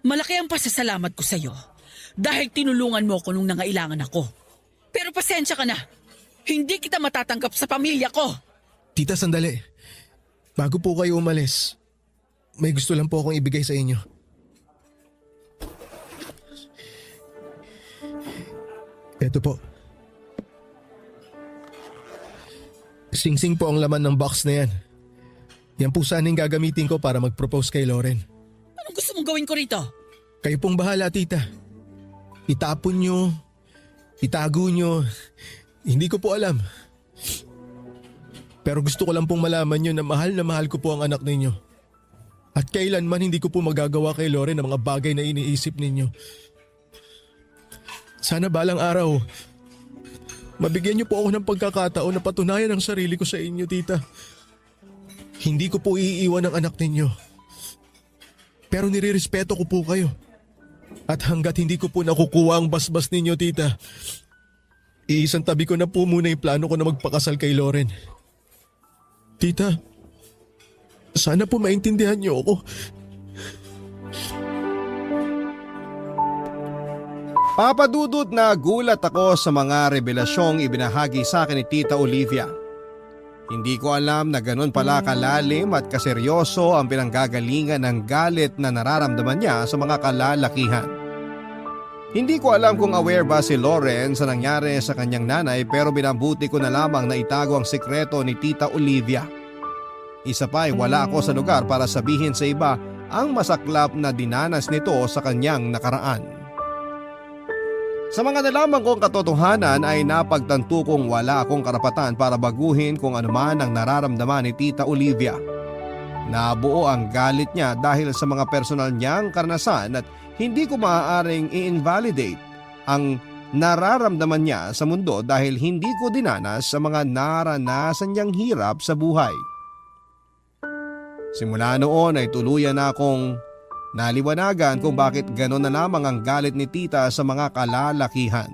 Malaki ang pasasalamat ko sa iyo dahil tinulungan mo ko nung nangailangan ako. Pero pasensya ka na. Hindi kita matatanggap sa pamilya ko. Tita, sandali. Bago po kayo umalis, may gusto lang po akong ibigay sa inyo. Ito po. Sing-sing po ang laman ng box na yan. Yan po sana yung gagamitin ko para mag-propose kay Loren. Anong gusto mong gawin ko rito? Kayo pong bahala, tita. Itapon nyo, itago nyo, hindi ko po alam. Pero gusto ko lang pong malaman nyo na mahal ko po ang anak ninyo. At kailanman hindi ko po magagawa kay Loren ang mga bagay na iniisip ninyo. Sana balang araw, mabigyan niyo po ako ng pagkakataon na patunayan ang sarili ko sa inyo, tita. Hindi ko po iiwan ang anak ninyo. Pero nirirespeto ko po kayo. At hanggat hindi ko po nakukuha ang basbas ninyo, tita, iisang tabi ko na po muna yung plano ko na magpakasal kay Loren. Tita, sana po maintindihan niyo ako. Papadudot na gulat ako sa mga revelasyong ibinahagi sa akin ni Tita Olivia. Hindi ko alam na ganun pala kalalim at kaseryoso ang pinanggagalingan ng galit na nararamdaman niya sa mga kalalakihan. Hindi ko alam kung aware ba si Loren sa nangyari sa kanyang nanay pero binabuti ko na lamang na itago ang sikreto ni Tita Olivia. Isa pa ay wala ako sa lugar para sabihin sa iba ang masaklap na dinanas nito sa kanyang nakaraan. Sa mga nalaman kong katotohanan ay napagtanto kong wala akong karapatan para baguhin kung anuman ang nararamdaman ni Tita Olivia. Nabuo ang galit niya dahil sa mga personal niyang karanasan at hindi ko maaaring i-invalidate ang nararamdaman niya sa mundo dahil hindi ko dinanas sa mga naranasan niyang hirap sa buhay. Simula noon ay tuluyan na akong naliwanagan kung bakit gano'n na lamang ang galit ni Tita sa mga kalalakihan.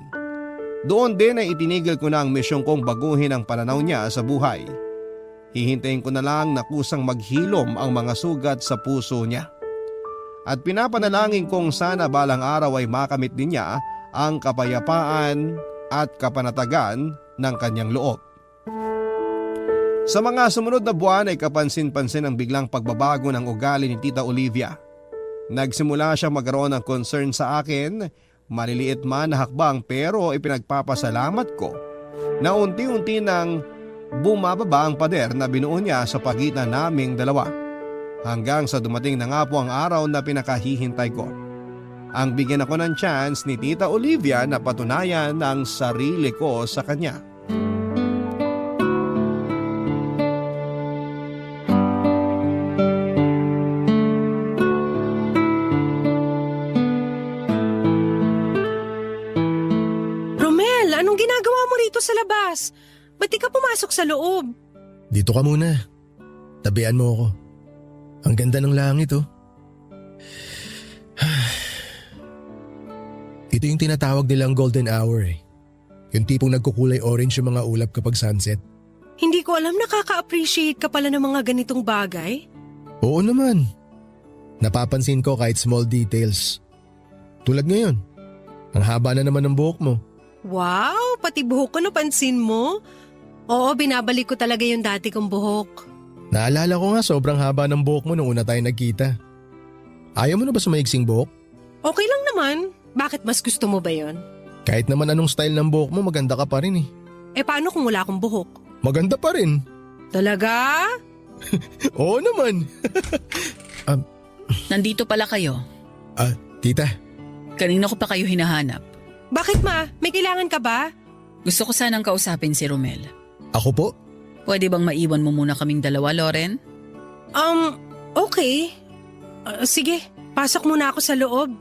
Doon din ay itinigil ko na ang misyong kong baguhin ang pananaw niya sa buhay. Hihintayin ko na lang na kusang maghilom ang mga sugat sa puso niya. At pinapanalangin kong sana balang araw ay makamit din niya ang kapayapaan at kapanatagan ng kanyang loob. Sa mga sumunod na buwan ay kapansin-pansin ang biglang pagbabago ng ugali ni Tita Olivia. Nagsimula siya magkaroon ng concern sa akin, maliliit man na hakbang pero ipinagpapasalamat ko na unti-unti nang bumababa ang pader na binuo niya sa pagitan naming dalawa. Hanggang sa dumating na nga po ang araw na pinakahihintay ko. Ang bigyan ako ng chance ni Tita Olivia na patunayan ang sarili ko sa kanya. Sa labas. Ba't di ka pumasok sa loob? Dito ka muna. Tabihan mo ako. Ang ganda ng langit oh. Ito yung tinatawag nilang golden hour eh. Yung tipong nagkukulay orange yung mga ulap kapag sunset. Hindi ko alam nakaka-appreciate ka pala ng mga ganitong bagay. Oo naman. Napapansin ko kahit small details. Tulad ngayon. Ang haba na naman ng buhok mo. Wow, pati buhok ko napansin mo. Oo, binabalik ko talaga yung dati kong buhok. Naalala ko nga sobrang haba ng buhok mo nung una tayo nagkita. Ayaw mo na ba sa maiksing buhok? Okay lang naman. Bakit mas gusto mo ba yon? Kahit naman anong style ng buhok mo, maganda ka pa rin eh. Eh paano kung wala akong buhok? Maganda pa rin. Talaga? Oo naman. Nandito pala kayo. Tita. Kanina ko pa kayo hinahanap. Bakit ma? May kailangan ka ba? Gusto ko sanang kausapin si Romel. Ako po? Pwede bang maiwan mo muna kaming dalawa, Loren? Okay. Sige, pasok muna ako sa loob.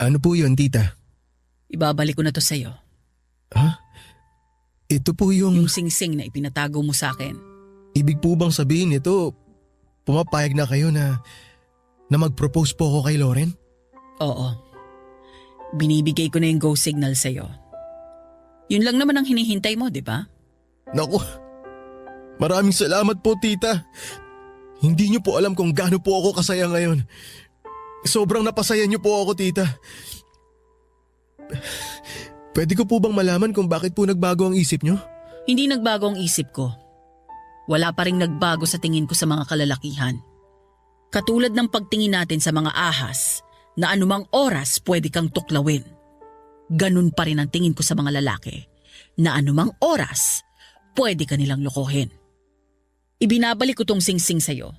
Ano po yun, tita? Ibabalik ko na to sa'yo. Ha? Ito po Yung singsing na ipinatago mo sa akin. Ibig po bang sabihin ito, pumapayag na kayo na mag-propose po ako kay Loren? Oo. Binibigay ko na yung go signal sa'yo. Yun lang naman ang hinihintay mo, di ba? Naku, maraming salamat po tita. Hindi niyo po alam kung gaano po ako kasaya ngayon. Sobrang napasaya niyo po ako tita. Pwede ko po bang malaman kung bakit po nagbago ang isip niyo? Hindi nagbago ang isip ko. Wala pa rin nagbago sa tingin ko sa mga kalalakihan. Katulad ng pagtingin natin sa mga ahas na anumang oras pwede kang tuklawin. Ganun pa rin ang tingin ko sa mga lalaki na anumang oras pwede ka nilang lokohin. Ibinabalik ko tong singsing sa'yo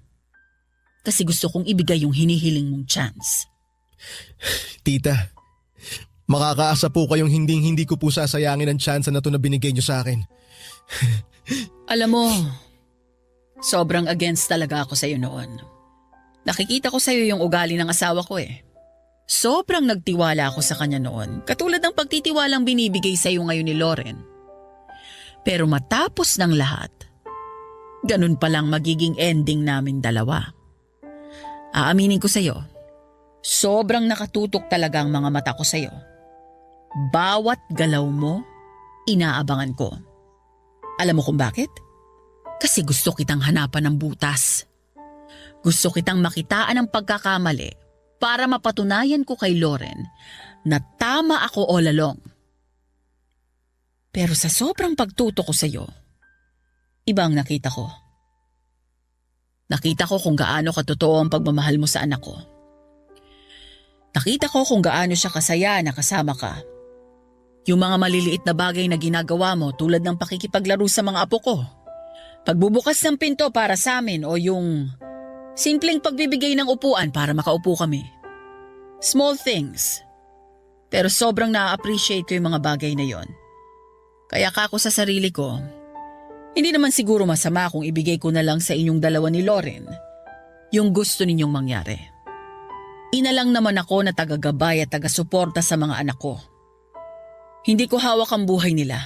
kasi gusto kong ibigay yung hinihiling mong chance. Tita, makakaasa po kayong hindi ko po sasayangin ang chance na ito na binigay niyo sa akin. Alam mo, sobrang against talaga ako sa'yo noon. Nakikita ko sa'yo yung ugali ng asawa ko eh. Sobrang nagtiwala ako sa kanya noon, katulad ng pagtitiwalang binibigay sa'yo ngayon ni Loren. Pero matapos ng lahat, ganun palang magiging ending namin dalawa. Aaminin ko sa'yo, sobrang nakatutok talaga ang mga mata ko sa'yo. Bawat galaw mo, inaabangan ko. Alam mo kung bakit? Kasi gusto kitang hanapan ng butas. Gusto kitang makitaan ng pagkakamali para mapatunayan ko kay Loren na tama ako all along. Pero sa sobrang pagtuto ko sa'yo, iba ang nakita ko. Nakita ko kung gaano katotoo ang pagmamahal mo sa anak ko. Nakita ko kung gaano siya kasaya na kasama ka. Yung mga maliliit na bagay na ginagawa mo tulad ng pakikipaglaro sa mga apo ko. Pagbubukas ng pinto para sa amin o yung Simpleng pagbibigay ng upuan para makaupo kami. Small things. Pero sobrang na-appreciate ko yung mga bagay na yon. Kaya kako sa sarili ko, hindi naman siguro masama kung ibigay ko na lang sa inyong dalawa ni Lauren yung gusto ninyong mangyari. Ina lang naman ako na tagagabay at taga-suporta sa mga anak ko. Hindi ko hawak ang buhay nila.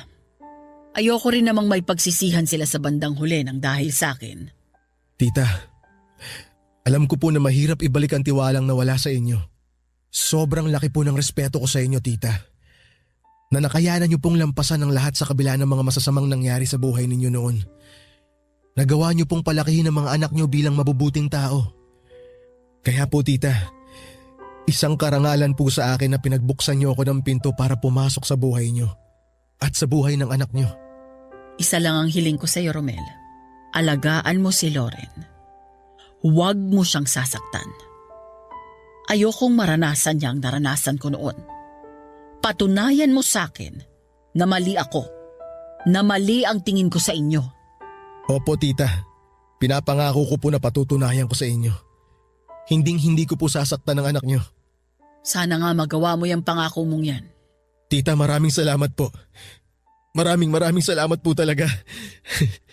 Ayoko rin namang may pagsisihan sila sa bandang huli ng dahil sa akin. Tita, alam ko po na mahirap ibalik ang tiwalang nawala sa inyo. Sobrang laki po ng respeto ko sa inyo, tita. Na nakayanan niyo pong lampasan ang lahat sa kabila ng mga masasamang nangyari sa buhay ninyo noon. Nagawa niyo pong palakihin ang mga anak niyo bilang mabubuting tao. Kaya po, tita, isang karangalan po sa akin na pinagbuksan niyo ako ng pinto para pumasok sa buhay niyo at sa buhay ng anak niyo. Isa lang ang hiling ko sa iyo, Romel. Alagaan mo si Lauren. Huwag mo siyang sasaktan. Ayokong maranasan niya ang naranasan ko noon. Patunayan mo sa akin na mali ako, na mali ang tingin ko sa inyo. Opo, tita. Pinapangako ko po na patutunayan ko sa inyo. Hinding-hindi ko po sasaktan ng anak niyo. Sana nga magawa mo yung pangako mong yan. Tita, maraming salamat po. Maraming salamat po talaga.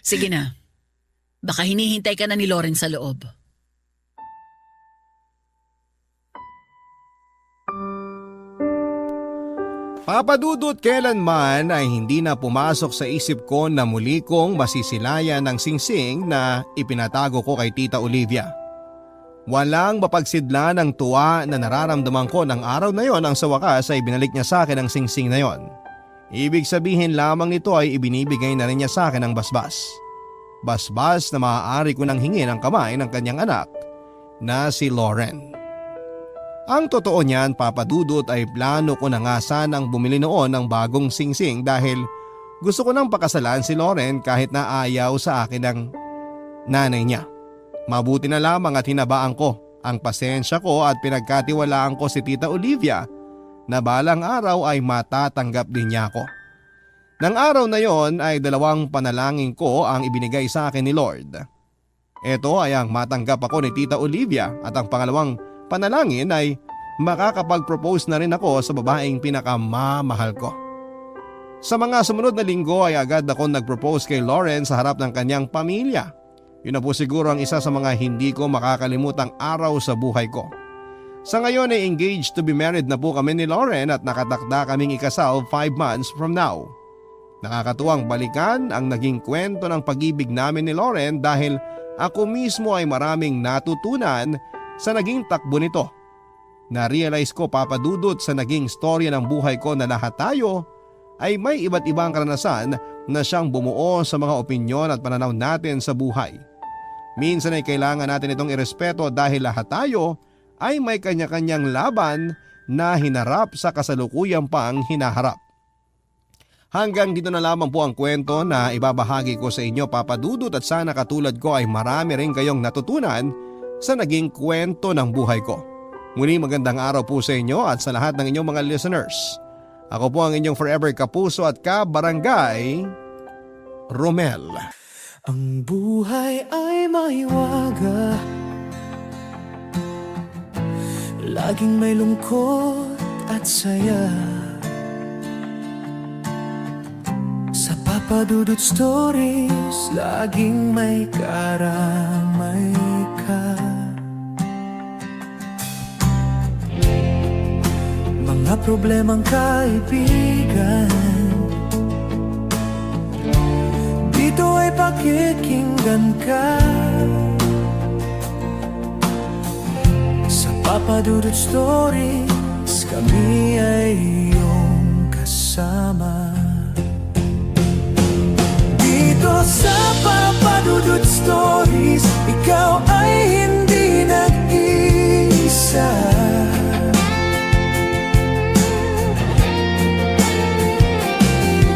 Sige na. Baka hinihintay ka na ni Lauren sa loob. Papadudot kailanman ay hindi na pumasok sa isip ko na muli kong masisilayan ng singsing na ipinatago ko kay Tita Olivia. Walang mapagsidla ng tuwa na nararamdaman ko ng araw na yon ang sa wakas ay binalik niya sa akin ang singsing na yon. Ibig sabihin lamang nito ay ibinibigay na rin niya sa akin ang basbas. Basbas na maaari ko nang hingin ang kamay ng kanyang anak na si Lauren. Ang totoo niyan, Papadudot, ay plano ko na nga sanang bumili noon ng bagong singsing dahil gusto ko nang pakasalan si Lauren kahit na ayaw sa akin ng nanay niya. Mabuti na lamang at hinabaan ko ang pasensya ko at pinagkatiwalaan ko si Tita Olivia na balang araw ay matatanggap din niya ako. Nang araw na yon ay 2 panalangin ko ang ibinigay sa akin ni Lord. Ito ay ang matanggap ako ni Tita Olivia at ang pangalawang panalangin ay makakapag-propose na rin ako sa babaeng pinakamamahal ko. Sa mga sumunod na linggo ay agad ako nag-propose kay Lauren sa harap ng kanyang pamilya. Yun na po siguro ang isa sa mga hindi ko makakalimutang araw sa buhay ko. Sa ngayon ay engaged to be married na po kami ni Lauren at nakatakda kaming ikasal 5 months from now. Nakakatuwang balikan ang naging kwento ng pag-ibig namin ni Lauren dahil ako mismo ay maraming natutunan sa naging takbo nito. Na-realize ko, Papadudot, sa naging storya ng buhay ko na lahat tayo ay may iba't ibang karanasan na siyang bumuo sa mga opinyon at pananaw natin sa buhay. Minsan ay kailangan natin itong irespeto dahil lahat tayo ay may kanya-kanyang laban na hinarap sa kasalukuyang pang hinaharap. Hanggang dito na lamang po ang kwento na ibabahagi ko sa inyo, Papadudot, at sana katulad ko ay marami rin kayong natutunan sa naging kwento ng buhay ko. Muli magandang araw po sa inyo at sa lahat ng inyong mga listeners. Ako po ang inyong forever kapuso at kabarangay, Romel. Ang buhay ay mahiwaga, laging may lungkot at saya. Sa Papadudot Stories, laging may karamay ka. Mga problemang kaibigan, dito ay pakikinggan ka. Sa Papadudot Stories, kami ay iyong kasama. Dito sa Papadudot Stories, ikaw ay hindi nag-iisa.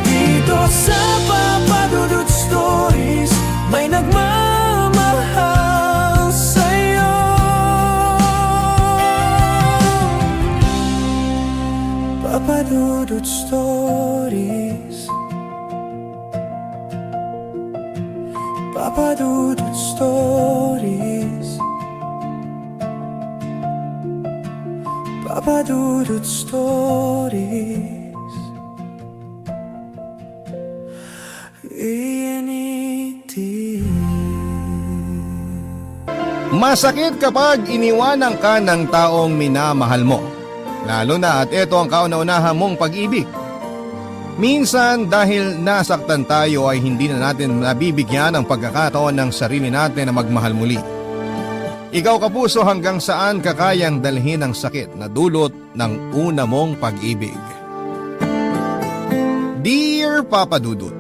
Dito sa Papadudot Stories, may nagmamahal sa'yo. Papadudot Stories, Papadudot Stories. Papadudod Stories. Masakit kapag iniwanan ka ng taong minamahal mo. Lalo na at ito ang kauna-unahan mong pag-ibig. Minsan dahil nasaktan tayo ay hindi na natin nabibigyan ang pagkakataon ng sarili natin na magmahal muli. Ikaw kapuso, hanggang saan ka kayang dalhin ang sakit na dulot ng una mong pag-ibig? Dear Papa Dudut,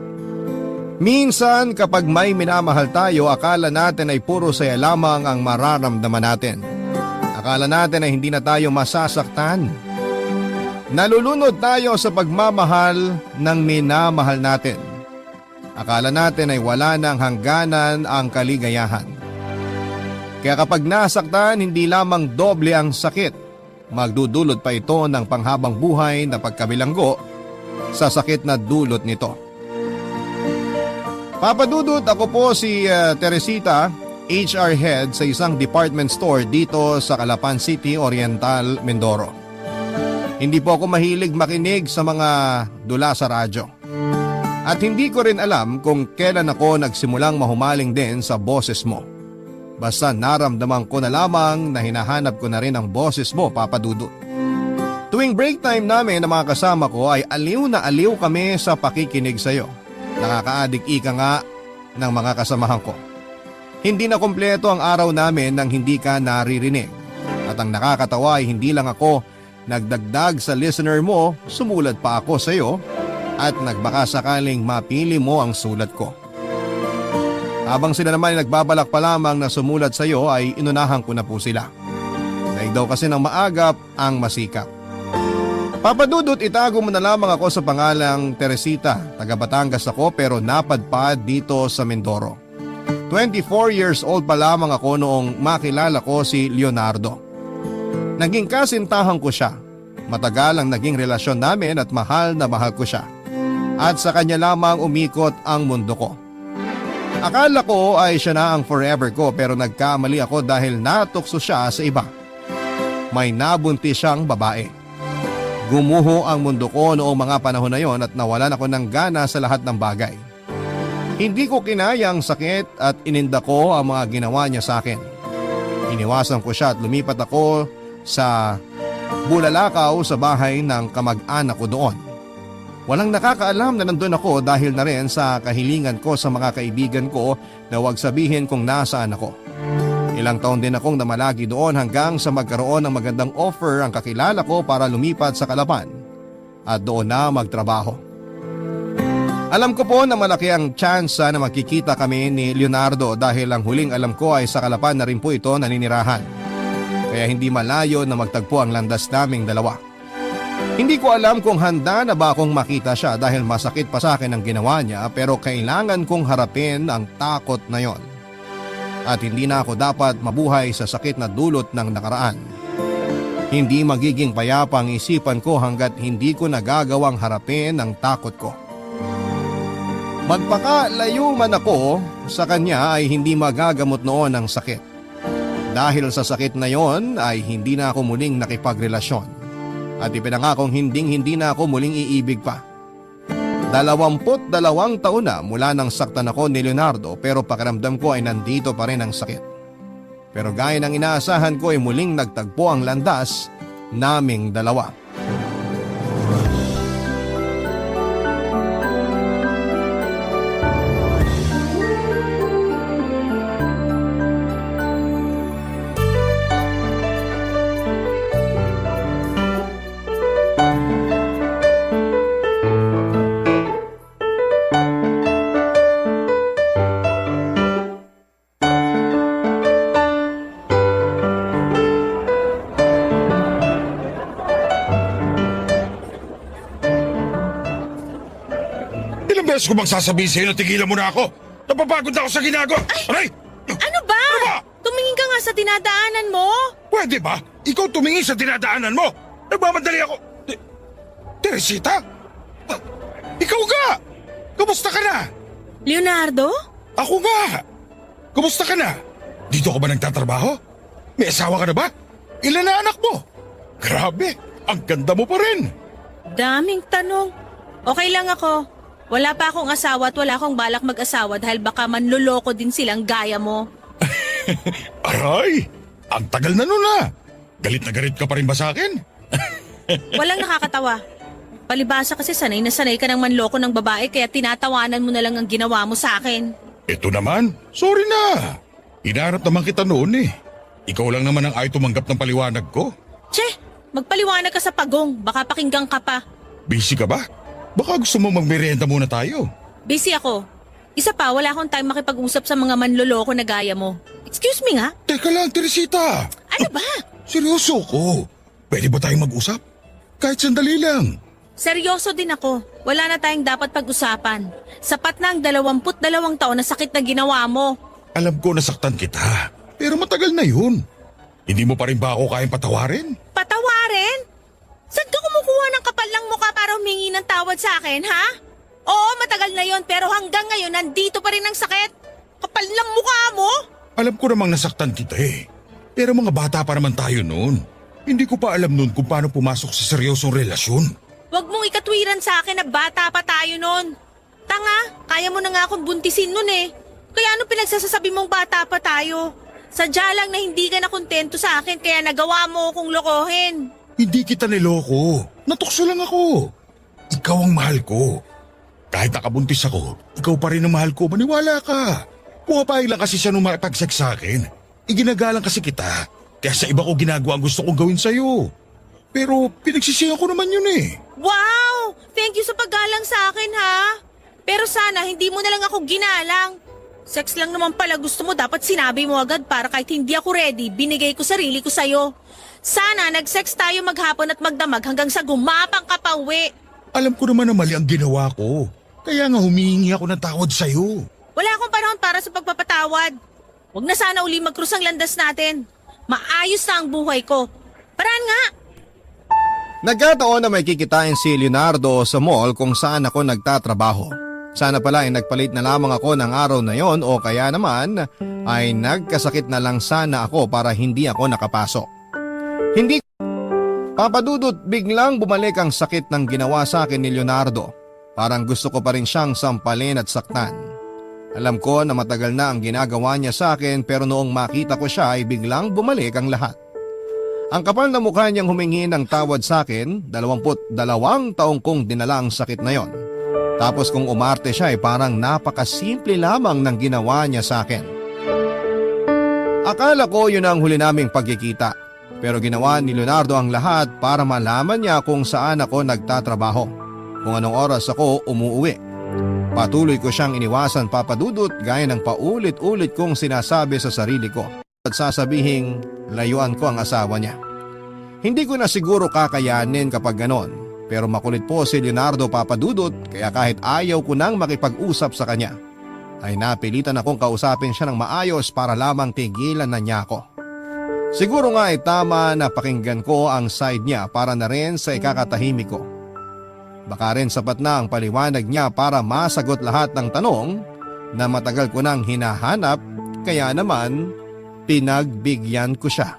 minsan kapag may minamahal tayo, akala natin ay puro saya lamang ang mararamdaman natin. Akala natin ay hindi na tayo masasaktan. Nalulunod tayo sa pagmamahal ng minamahal natin. Akala natin ay wala nang hangganan ang kaligayahan. Kaya kapag nasaktan, hindi lamang doble ang sakit, magdudulot pa ito ng panghabang buhay na pagkabilanggo sa sakit na dulot nito. Papa Dudut, ako po si Teresita, HR Head sa isang department store dito sa Calapan City, Oriental, Mindoro. Hindi po ako mahilig makinig sa mga dula sa radyo. At hindi ko rin alam kung kailan ako nagsimulang mahumaling din sa boses mo. Basta naramdaman ko na lamang na hinahanap ko na rin ang boses mo, Papa Dudut. Tuwing break time namin ng mga kasama ko ay aliw na aliw kami sa pakikinig sa iyo. Nakakaadik ika nga ng mga kasamahan ko. Hindi na kumpleto ang araw namin nang hindi ka naririnig. At ang nakakatawa ay hindi lang ako nagdagdag sa listener mo, sumulat pa ako sa iyo at nagbaka sakaling mapili mo ang sulat ko. Habang sila naman ay nagbabalak pa lamang na sumulat sa iyo ay inunahan ko na po sila. Dahil daw kasi ng maagap ang masikap. Papa Dudut, itago mo na lamang ako sa pangalang Teresita. Taga Batangas ako pero napadpad dito sa Mindoro. 24 years old pa lamang ako noong makilala ko si Leonardo. Naging kasintahan ko siya. Matagal ang naging relasyon namin at mahal na mahal ko siya. At sa kanya lamang umikot ang mundo ko. Akala ko ay siya na ang forever ko pero nagkamali ako dahil natukso siya sa iba. May nabuntis siyang babae. Gumuho ang mundo ko noong mga panahon na yon at nawalan ako ng gana sa lahat ng bagay. Hindi ko kinaya ang sakit at ininda ko ang mga ginawa niya sa akin. Iniwasan ko siya at lumipat ako sa Bulalakaw sa bahay ng kamag-anak ko doon. Walang nakakaalam na nandun ako dahil na rin sa kahilingan ko sa mga kaibigan ko na huwag sabihin kung nasaan ako. Ilang taon din akong namalagi doon hanggang sa magkaroon ng magandang offer ang kakilala ko para lumipat sa Calapan at doon na magtrabaho. Alam ko po na malaki ang tsansa na magkikita kami ni Leonardo dahil ang huling alam ko ay sa Calapan na rin po ito naninirahan. Kaya hindi malayo na magtagpo ang landas naming dalawa. Hindi ko alam kung handa na ba akong makita siya dahil masakit pa sa akin ang ginawa niya pero kailangan kong harapin ang takot na yon. At hindi na ako dapat mabuhay sa sakit na dulot ng nakaraan. Hindi magiging payapa ang isipan ko hanggat hindi ko nagagawang harapin ang takot ko. Magpakalayo man ako sa kanya ay hindi magagamot noon ang sakit. Dahil sa sakit na yon ay hindi na ako muling nakipagrelasyon. At ipinangakong hindi na ako muling iibig pa. 22 taon na mula nang saktan ako ni Leonardo pero pakiramdam ko ay nandito pa rin ang sakit. Pero gaya ng inaasahan ko ay muling nagtagpo ang landas naming dalawa. Ilang beses ko bang sasabihin sa'yo na tigilan mo na ako? Napapagod na ako sa ginagawa. Aray! Ano ba? Ano ba? Tumingin ka nga sa dinadaanan mo. Pwede ba? Ikaw tumingin sa dinadaanan mo. Nagmamadali ako. Teresita? Ikaw ga! Kumusta ka na? Leonardo? Ako nga! Kumusta ka na? Dito ka ba nagtatrabaho? May asawa ka na ba? Ilan na anak mo? Grabe, ang ganda mo pa rin. Daming tanong. Okay lang ako. Wala pa akong asawa at wala akong balak mag-asawa dahil baka manloloko din silang gaya mo. Aray, ang tagal na nun ah. Galit na galit ka pa rin ba sa akin? Walang nakakatawa. Palibasa kasi sanay na sanay ka ng manloko ng babae kaya tinatawanan mo na lang ang ginawa mo sa akin. Ito naman, sorry na. Hinahanap naman kita noon eh. Ikaw lang naman ang ayaw tumanggap ng paliwanag ko. Che, magpaliwanag ka sa pagong. Baka pakinggan ka pa. Busy ka ba? Baka gusto mo magmerienda muna tayo. Busy ako. Isa pa, wala akong time makipag-usap sa mga manloloko na gaya mo. Excuse me nga. Teka lang, Teresita. Ano ba? Seryoso ko. Pwede ba tayong mag-usap? Kahit sandali lang. Seryoso din ako. Wala na tayong dapat pag-usapan. Sapat na ang 22 taon na sakit na ginawa mo. Alam ko nasaktan kita. Pero matagal na yun. Hindi mo pa rin ba ako kayang patawarin? Patawarin? Saan ka kumukuha ng kapal ng mukha para humingi ng tawad sa akin, ha? Oo, matagal na yon pero hanggang ngayon nandito pa rin ang sakit. Kapal ng mukha mo? Alam ko namang nasaktan kita eh. Pero mga bata pa naman tayo noon. Hindi ko pa alam noon kung paano pumasok sa seryosong relasyon. Huwag mong ikatwiran sa akin na bata pa tayo noon. Tanga, kaya mo na nga akong buntisin noon eh. Kaya ano pinagsasasabi mong bata pa tayo? Sadya lang na hindi ka na kontento sa akin kaya nagawa mo akong lokohin. Hindi kita niloko. Natukso lang ako. Ikaw ang mahal ko. Kahit nakabuntis ako, ikaw pa rin ang mahal ko. Maniwala ka. Pumapayag lang kasi siya nung makipag-sex sa akin. Iginagalang kasi kita. Kaya sa iba ko ginagawa ang gusto kong gawin sa'yo. Pero pinagsisihan ko naman yun eh. Wow! Thank you sa paggalang sa akin ha. Pero sana hindi mo na lang ako ginalang. Sex lang naman pala gusto mo, dapat sinabi mo agad para kahit hindi ako ready, binigay ko sarili ko sa'yo. Sana nag-sex tayo maghapon at magdamag hanggang sa gumapang ka pa uwi. Alam ko naman na mali ang ginawa ko. Kaya nga humihingi ako ng tawad sa'yo. Wala akong panahon para sa pagpapatawad. Huwag na sana uli mag-cross ang landas natin. Maayos na ang buhay ko. Paraan nga! Nagkataon na may kikitain si Leonardo sa mall kung saan ako nagtatrabaho. Sana pala ay nagpalit na lamang ako ng araw na yon o kaya naman ay nagkasakit na lang sana ako para hindi ako nakapasok. Hindi Papadudot, biglang bumalik ang sakit ng ginawa sa akin ni Leonardo. Parang gusto ko pa rin siyang sampalin at saktan. Alam ko na matagal na ang ginagawa niya sa akin pero noong makita ko siya ay biglang bumalik ang lahat. Ang kapal na mukha niyang humingi ng tawad sa akin, 22 taong kong dinala ang sakit na yon. Tapos kung umarte siya ay parang napakasimple lamang ng ginawa niya sa akin. Akala ko yun ang huli naming pagkikita. Pero ginawa ni Leonardo ang lahat para malaman niya kung saan ako nagtatrabaho, kung anong oras ako umuuwi. Patuloy ko siyang iniwasan papadudot gaya ng paulit-ulit kong sinasabi sa sarili ko at sasabihing layuan ko ang asawa niya. Hindi ko na siguro kakayanin kapag ganon, pero makulit po si Leonardo papadudot kaya kahit ayaw ko nang makipag-usap sa kanya, ay napilitan akong kausapin siya ng maayos para lamang tigilan na niya ako. Siguro nga ay tama na pakinggan ko ang side niya para na rin sa ikakatahimik ko. Baka rin sapat na ang paliwanag niya para masagot lahat ng tanong na matagal ko nang hinahanap kaya naman pinagbigyan ko siya.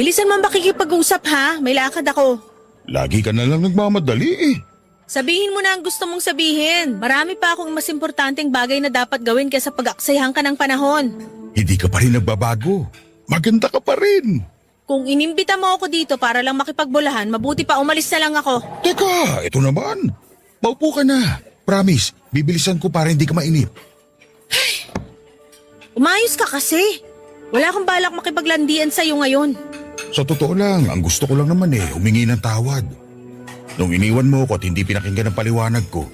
Bilisan mo makikipag-usap ha, may lakad ako. Lagi ka na lang nagmamadali eh. Sabihin mo na ang gusto mong sabihin. Marami pa akong mas importanteng bagay na dapat gawin kaysa pag-aksayahan ka ng panahon. Hindi ka pa rin nagbabago. Maganda ka pa rin. Kung inimbita mo ako dito para lang makipagbulahan, mabuti pa umalis na lang ako. Teka, ito naman. Maupo ka na. Promise, bibilisan ko para hindi ka mainip. Umayos ka kasi. Wala akong balak makipaglandian sa'yo ngayon. Sa totoo lang, ang gusto ko lang naman humingi ng tawad. Nung iniwan mo ko at hindi pinakinggan ang paliwanag ko,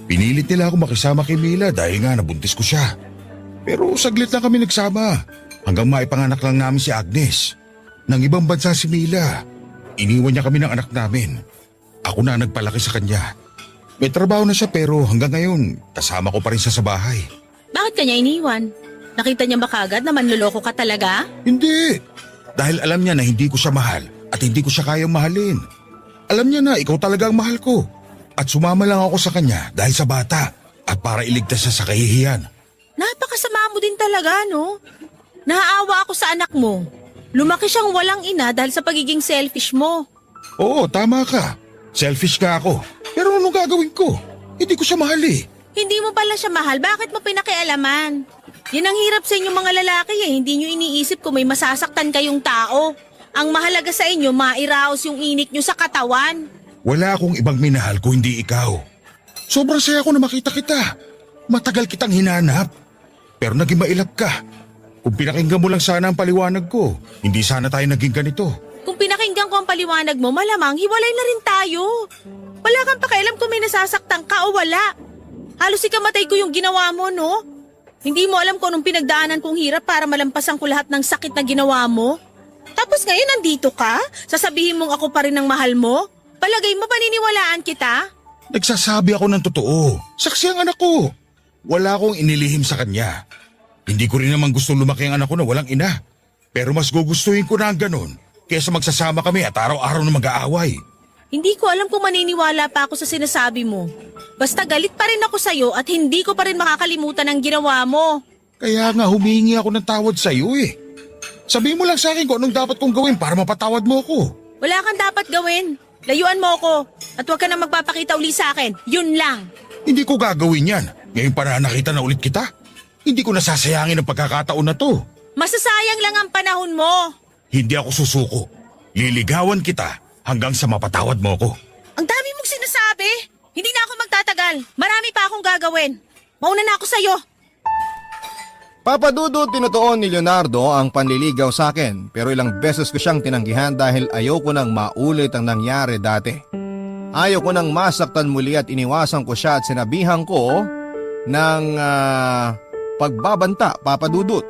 pinilit nila ako makisama kay Mila dahil nga nabuntis ko siya. Pero saglit lang kami nagsama, hanggang maipanganak lang namin si Agnes. Nang ibang bansa si Mila, iniwan niya kami ng anak namin. Ako na nagpalaki sa kanya. May trabaho na siya pero hanggang ngayon, kasama ko pa rin siya sa bahay. Bakit kanya iniwan? Nakita niya ba kagad na manloloko ka talaga? Hindi. Dahil alam niya na hindi ko siya mahal at hindi ko siya kayang mahalin. Alam niya na ikaw talaga ang mahal ko. At sumama lang ako sa kanya dahil sa bata at para iligtas siya sa kahihiyan. Napakasama mo din talaga, no? Naaawa ako sa anak mo. Lumaki siyang walang ina dahil sa pagiging selfish mo. Oo, tama ka. Selfish ka ako. Pero anong gagawin ko? Hindi ko siya mahal eh. Hindi mo pala siya mahal, bakit mo pinakialaman? Yan ang hirap sa inyong mga lalaki eh. Hindi nyo iniisip kung may masasaktan kayong tao. Ang mahalaga sa inyo, mairaos yung inik nyo sa katawan. Wala akong ibang minahal kung hindi ikaw. Sobrang saya ko na makita kita. Matagal kitang hinanap. Pero naging mailap ka. Kung pinakinggan mo lang sana ang paliwanag ko, hindi sana tayo naging ganito. Kung pinakinggan ko ang paliwanag mo, malamang hiwalay na rin tayo. Wala kang pakialam kung may nasasaktan ka o wala. Halos ikamatay ko yung ginawa mo, no? Hindi mo alam kung anong pinagdaanan kong hirap para malampasan ko lahat ng sakit na ginawa mo. Tapos ngayon nandito ka? Sasabihin mong ako pa rin ang mahal mo? Palagay mo paniniwalaan kita? Nagsasabi ako ng totoo. Saksi ang anak ko. Wala akong inilihim sa kanya. Hindi ko rin naman gusto lumaki ang anak ko na walang ina. Pero mas gugustuhin ko na ang ganun kaysa magsasama kami at araw-araw na mag-aaway. Hindi ko alam kung maniniwala pa ako sa sinasabi mo. Basta galit pa rin ako sa'yo at hindi ko pa rin makakalimutan ang ginawa mo. Kaya nga humingi ako ng tawad sa iyo eh. Sabihin mo lang sa akin kung anong dapat kong gawin para mapatawad mo ako. Wala kang dapat gawin. Layuan mo ako at huwag ka na magpapakita uli sa akin. Yun lang. Hindi ko gagawin yan. Ngayon para nakita na ulit kita. Hindi ko nasasayangin ang pagkakataon na to. Masasayang lang ang panahon mo. Hindi ako susuko. Liligawan kita hanggang sa mapatawad mo ako. Ang dami mong sinasabi. Hindi na ako magtatagal. Marami pa akong gagawin. Mauna na ako sa'yo. Papa Dudut, tinutuon ni Leonardo ang panliligaw sa akin pero ilang beses ko siyang tinanggihan dahil ayoko nang maulit ang nangyari dati. Ayoko nang masaktan muli at iniwasan ko siya at sinabihan ko ng pagbabanta, Papa Dudut.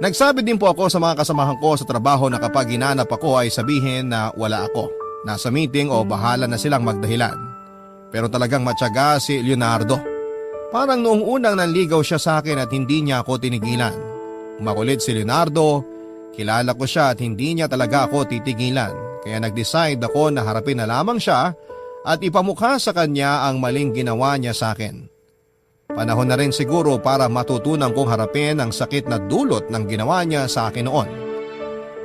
Nagsabi din po ako sa mga kasamahan ko sa trabaho na kapag hinanap ako ay sabihin na wala ako. Nasa meeting o bahala na silang magdahilan. Pero talagang matyaga si Leonardo. Parang noong unang nanligaw siya sa akin at hindi niya ako tinigilan. Makulit si Leonardo, kilala ko siya at hindi niya talaga ako titigilan. Kaya nag-decide ako na harapin na lamang siya at ipamukha sa kanya ang maling ginawa niya sa akin. Panahon na rin siguro para matutunan kong harapin ang sakit na dulot ng ginawa niya sa akin noon.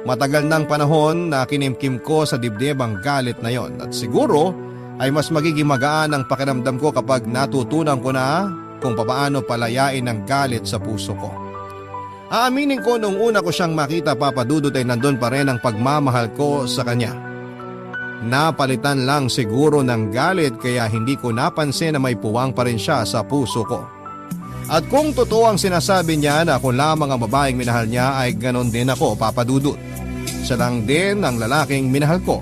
Matagal ng panahon na kinimkim ko sa dibdib ang galit na yon at siguro ay mas magiging magaan ang pakiramdam ko kapag natutunan ko na kung papaano palayain ang galit sa puso ko. Aaminin ko nung una ko siyang makita, Papa Dudut, ay nandun pa rin ang pagmamahal ko sa kanya. Napalitan lang siguro ng galit kaya hindi ko napansin na may puwang pa rin siya sa puso ko. At kung totoo ang sinasabi niya na ako lamang ang babaeng minahal niya ay ganon din ako, Papa Dudut. Siya lang din ang lalaking minahal ko.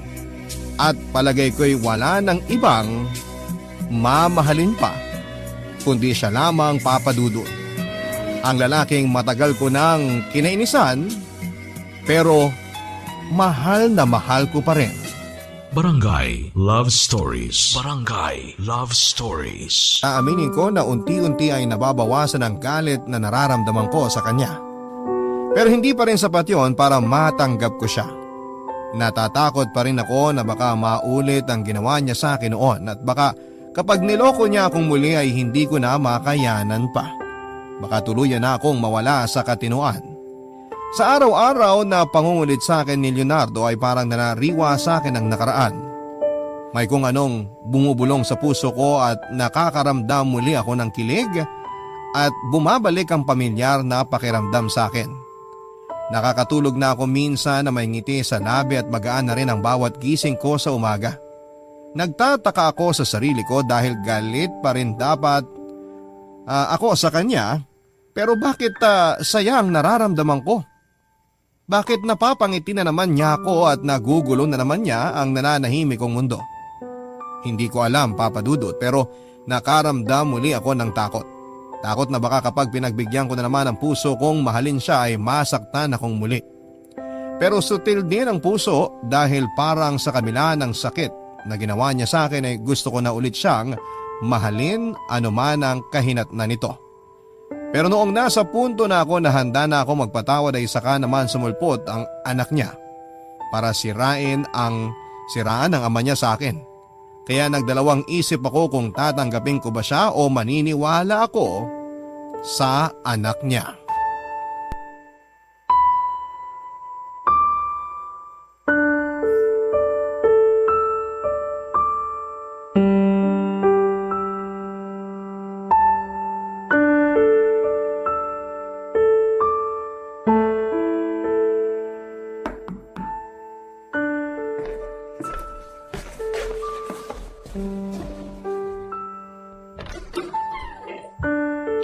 At palagay ko'y wala ng ibang mamahalin pa kundi siya lamang, Papa Dudut. Ang lalaking matagal ko nang kinainisan pero mahal na mahal ko pa rin. Barangay Love Stories. Barangay Love Stories. Aaminin ko na unti-unti ay nababawasan ang galit na nararamdaman ko sa kanya. Pero hindi pa rin sapat yon para matanggap ko siya. Natatakot pa rin ako na baka maulit ang ginawa niya sa akin noon at baka kapag niloko niya akong muli ay hindi ko na makayanan pa. Baka tuluyan na akong mawala sa katinuan. Sa araw-araw na pangungulit sa akin ni Leonardo ay parang nanariwa sa akin ang nakaraan. May kung anong bumubulong sa puso ko at nakakaramdam muli ako ng kilig at bumabalik ang pamilyar na pakiramdam sa akin. Nakakatulog na ako minsan na may ngiti sa labi at magaan na rin ang bawat gising ko sa umaga. Nagtataka ako sa sarili ko dahil galit pa rin dapat ako sa kanya, pero bakit sayang nararamdaman ko? Bakit napapangiti na naman niya ako at nagugulo na naman niya ang nananahimik kong mundo? Hindi ko alam, Papa Dudut, pero nakaramdam muli ako ng takot. Takot na baka kapag pinagbigyan ko na naman ang puso kong mahalin siya ay masaktan akong muli. Pero sutil din ang puso dahil parang sa kabila ng sakit na ginawa niya sa akin ay gusto ko na ulit siyang mahalin anuman ang kahinatnan nito. Pero noong nasa punto na ako na handa na ako magpatawad ay saka naman sumulpot ang anak niya para siraan ang ama niya sa akin. Kaya nagdalawang isip ako kung tatanggapin ko ba siya o maniniwala ako sa anak niya.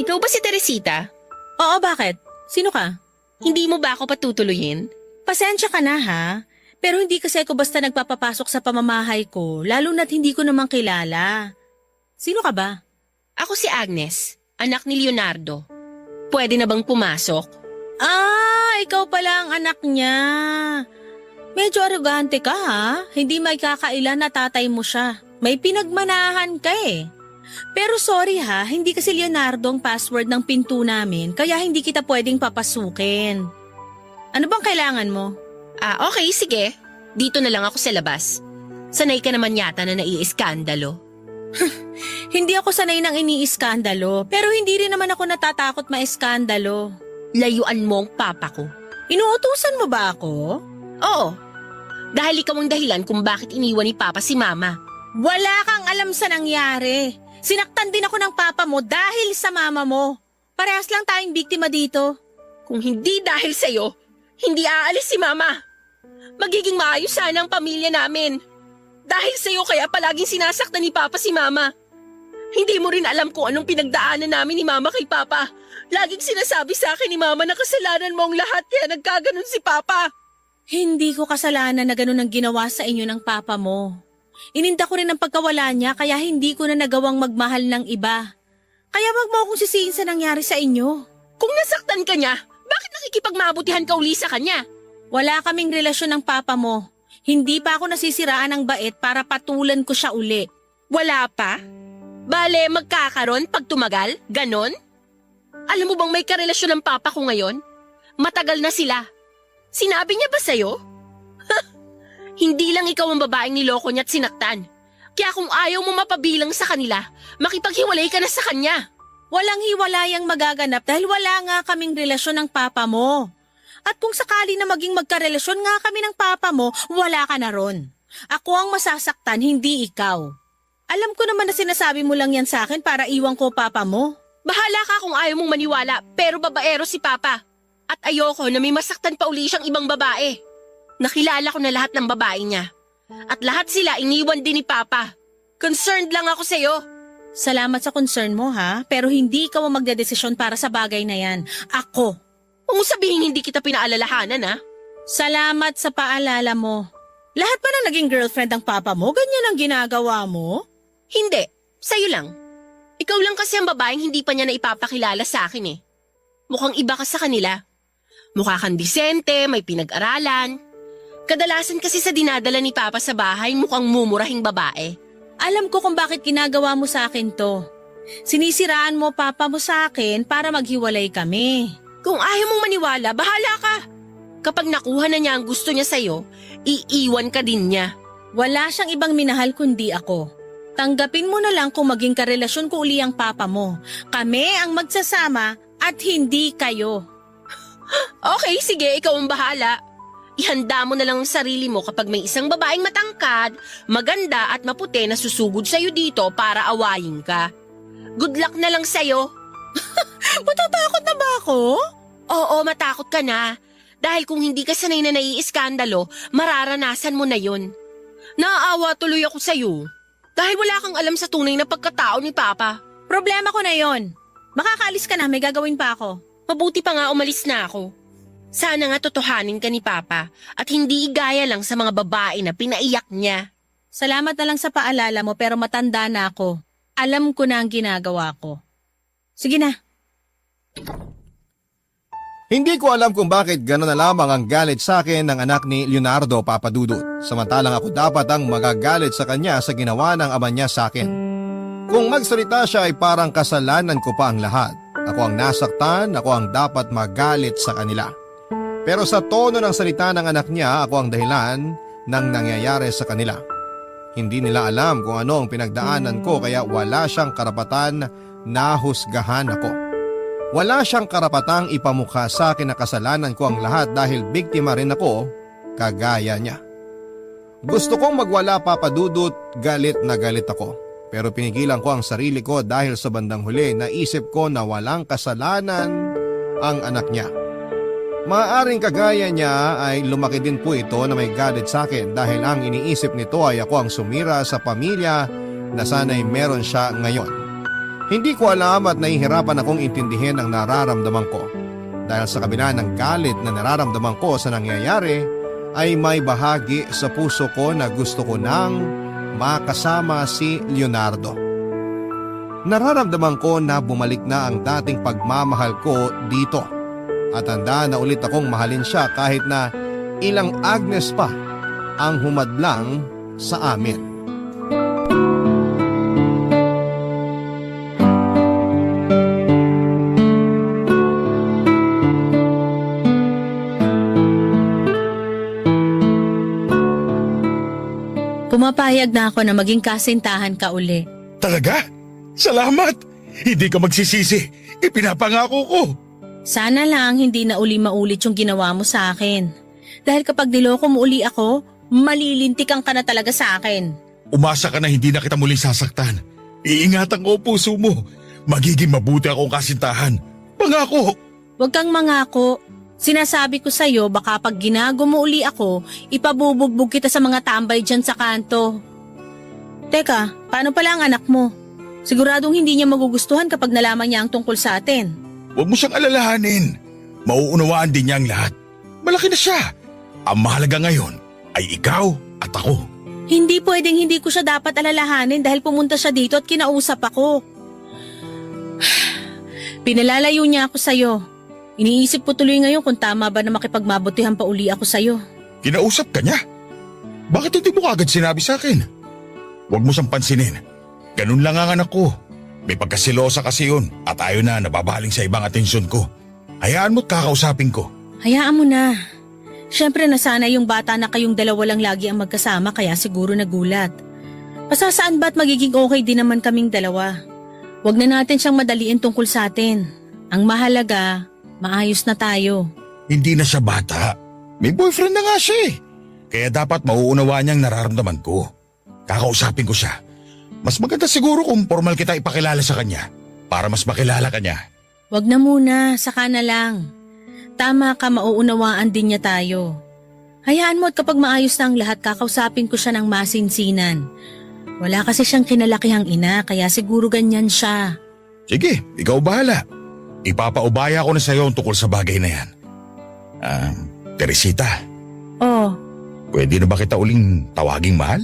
Ikaw ba si Teresita? Oo, bakit? Sino ka? Hindi mo ba ako patutuloyin? Pasensya ka na ha. Pero hindi kasi ako basta nagpapapasok sa pamamahay ko, lalo na't hindi ko naman kilala. Sino ka ba? Ako si Agnes, anak ni Leonardo. Pwede na bang pumasok? Ah, ikaw pala ang anak niya. Medyo arrogante ka ha. Hindi may kakailan na tatay mo siya. May pinagmanahan ka eh. Pero sorry ha, hindi kasi Leonardo ang password ng pinto namin, kaya hindi kita pwedeng papasukin. Ano bang kailangan mo? Okay, sige. Dito na lang ako sa labas. Sanay ka naman yata na naiiskandalo. Hindi ako sanay ng iniiskandalo, pero hindi rin naman ako natatakot maiskandalo. Layuan mo ang papa ko. Inuutusan mo ba ako? Oo. Dahil ikaw ang dahilan kung bakit iniwan ni Papa si Mama. Wala kang alam sa nangyari. Sinaktan din ako ng papa mo dahil sa mama mo. Parehas lang tayong biktima dito. Kung hindi dahil sa'yo, hindi aalis si Mama. Magiging maayos sana ang pamilya namin. Dahil sa'yo kaya palaging sinasaktan ni Papa si Mama. Hindi mo rin alam kung anong pinagdaanan namin ni Mama kay Papa. Laging sinasabi sa akin ni Mama na kasalanan mo ang lahat kaya nagkaganon si Papa. Hindi ko kasalanan na ganun ang ginawa sa inyo ng papa mo. Ininda ko rin ang pagkawala niya kaya hindi ko na nagawang magmahal ng iba. Kaya wag mo akong sisihin sa nangyari sa inyo. Kung nasaktan ka niya, bakit nakikipagmabutihan ka uli sa kanya? Wala kaming relasyon ng papa mo. Hindi pa ako nasisiraan ng bait para patulan ko siya uli. Wala pa? Bale, magkakaroon pag tumagal? Ganon? Alam mo bang may karelasyon ng papa ko ngayon? Matagal na sila. Sinabi niya ba sa'yo? Hindi lang ikaw ang babaeng niloko niya at sinaktan. Kaya kung ayaw mo mapabilang sa kanila, makipaghiwalay ka na sa kanya. Walang hiwalayang magaganap dahil wala nga kaming relasyon ng papa mo. At kung sakali na maging magkarelasyon nga kami ng papa mo, wala ka na ron. Ako ang masasaktan, hindi ikaw. Alam ko naman na sinasabi mo lang yan sa akin para iwan ko papa mo. Bahala ka kung ayaw mong maniwala, pero babaero si Papa. At ayoko na may masaktan pa uli siyang ibang babae. Nakilala ko na lahat ng babae niya. At lahat sila iniwan din ni Papa. Concerned lang ako sa'yo. Salamat sa concern mo ha, pero hindi ikaw ang magdedesisyon para sa bagay na yan. Ako. Huwag mo sabihin hindi kita pinaalalahanan ha. Salamat sa paalala mo. Lahat ba na naging girlfriend ng papa mo? Ganyan ang ginagawa mo? Hindi, sa'yo lang. Ikaw lang kasi ang babaeng hindi pa niya na ipapakilala sa akin eh. Mukhang iba ka sa kanila. Mukha kang disente, may pinag-aralan. Kadalasan kasi sa dinadala ni Papa sa bahay mukhang mumurahing babae. Alam ko kung bakit ginagawa mo sa akin to. Sinisiraan mo papa mo sa akin para maghiwalay kami. Kung ayaw mong maniwala, bahala ka. Kapag nakuha na niya ang gusto niya sa'yo, iiwan ka din niya. Wala siyang ibang minahal kundi ako. Tanggapin mo na lang kung maging karelasyon ko uli ang papa mo. Kami ang magsasama at hindi kayo. Okay, sige, ikaw ang bahala. Ihanda mo na lang ang sarili mo kapag may isang babaeng matangkad, maganda at maputi na susugod sa'yo dito para awayin ka. Good luck na lang sa'yo. Matatakot na ba ako? Oo, matakot ka na. Dahil kung hindi ka sanay na naiiskandalo, mararanasan mo na yun. Naaawa tuloy ako sa'yo. Dahil wala kang alam sa tunay na pagkatao ni Papa. Problema ko na yon. Makakaalis ka na, may gagawin pa ako. Mabuti pa nga umalis na ako. Sana nga totohanin ka ni Papa at hindi igaya lang sa mga babae na pinaiyak niya. Salamat na lang sa paalala mo pero matanda na ako. Alam ko na ang ginagawa ko. Sige na. Hindi ko alam kung bakit gano'n na lamang ang galit sa akin ng anak ni Leonardo Papadudut. Samantalang ako dapat ang magagalit sa kanya sa ginawa ng ama niya sa akin. Kung magsalita siya ay parang kasalanan ko pa ang lahat. Ako ang nasaktan, ako ang dapat magalit sa kanila. Pero sa tono ng salita ng anak niya, ako ang dahilan ng nangyayari sa kanila. Hindi nila alam kung ano ang pinagdaanan ko kaya wala siyang karapatan na husgahan ako. Wala siyang karapatang ipamukha sa akin na kasalanan ko ang lahat dahil biktima rin ako, kagaya niya. Gusto kong magwala Papa Dudut, galit na galit ako. Pero pinigilan ko ang sarili ko dahil sa bandang huli naisip ko na walang kasalanan ang anak niya. Maaaring kagaya niya ay lumaki din po ito na may galit sa akin dahil ang iniisip nito ay ako ang sumira sa pamilya na sana'y meron siya ngayon. Hindi ko alam at nahihirapan akong intindihin ang nararamdaman ko. Dahil sa kabila ng galit na nararamdaman ko sa nangyayari, ay may bahagi sa puso ko na gusto ko nang makasama si Leonardo. Nararamdaman ko na bumalik na ang dating pagmamahal ko dito. At handa na ulit akong mahalin siya kahit na ilang Agnes pa ang humadlang sa amin. Pumapayag na ako na maging kasintahan ka uli. Talaga? Salamat! Hindi ka magsisisi. Ipinapangako ko. Sana lang hindi na uli maulit yung ginawa mo sa akin. Dahil kapag niloko mo uli ako, malilintikan ka na talaga sa akin. Umasa ka na hindi na kita muling sasaktan. Iingatan ko ang puso mo. Magiging mabuti akong kasintahan. Pangako! Huwag kang mangako. Sinasabi ko sa'yo baka pag ginago mo uli ako, ipabubugbog kita sa mga tambay dyan sa kanto. Teka, paano pala ang anak mo? Siguradong hindi niya magugustuhan kapag nalaman niya ang tungkol sa atin. Huwag mo siyang alalahanin. Mauunawaan din niya ang lahat. Malaki na siya. Ang mahalaga ngayon ay ikaw at ako. Hindi pwedeng hindi ko siya dapat alalahanin dahil pumunta siya dito at kinausap ako. Pinalalayo niya ako sa'yo. Iniisip ko tuloy ngayon kung tama ba na makipagmabutihan pa uli ako sa'yo. Kinausap ka niya? Bakit hindi mo kagad sinabi sa akin? Huwag mo siyang pansinin. Ganun lang ang anak ko. May pagkasilosa kasi yun at ayaw na nababaling sa ibang atensyon ko. Hayaan mo't kakausapin ko. Hayaan mo na. Siyempre nasanay yung bata na kayong dalawa lang lagi ang magkasama kaya siguro nagulat. Pasasaan ba't magiging okay din naman kaming dalawa? Huwag na natin siyang madaliin tungkol sa atin. Ang mahalaga, maayos na tayo. Hindi na siya bata. May boyfriend na nga siya eh. Kaya dapat mauunawaan niyang nararamdaman ko. Kakausapin ko siya. Mas maganda siguro kung formal kita ipakilala sa kanya para mas makilala ka niya. Wag na muna, saka na lang. Tama ka, mauunawaan din niya tayo. Hayaan mo at kapag maayos na ang lahat, kakausapin ko siya ng masinsinan. Wala kasi siyang kinalakihang ina, kaya siguro ganyan siya. Sige, ikaw bahala. Ipapaubaya ko na sa iyo ang tungkol sa bagay na yan. Teresita. Oh. Pwede na ba kita uling tawaging mahal?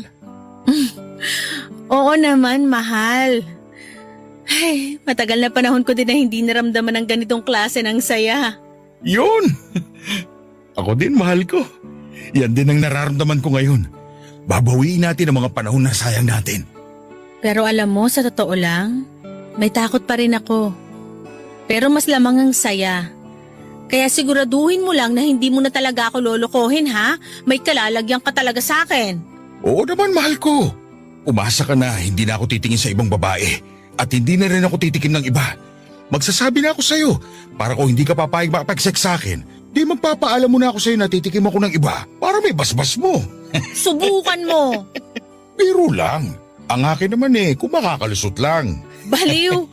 Oo naman, mahal. Ay, matagal na panahon ko din na hindi naramdaman ng ganitong klase ng saya. Yun! Ako din, mahal ko. Yan din ang nararamdaman ko ngayon. Babawiin natin ang mga panahon na sayang natin. Pero alam mo, sa totoo lang, may takot pa rin ako. Pero mas lamang ang saya. Kaya siguraduhin mo lang na hindi mo na talaga ako lolokohin, ha? May kalalagyan ka talaga sa akin. Oo naman, mahal ko. Umasa ka na hindi na ako titingin sa ibang babae at hindi na rin ako titikim ng iba. Magsasabi na ako sa'yo para kung hindi ka papayag makapag-sex sa akin, di magpapaalam mo na ako sa'yo na titikim ako ng iba para may basbas mo. Subukan mo. Biro lang. Ang akin naman kung makakalusot lang. Baliw.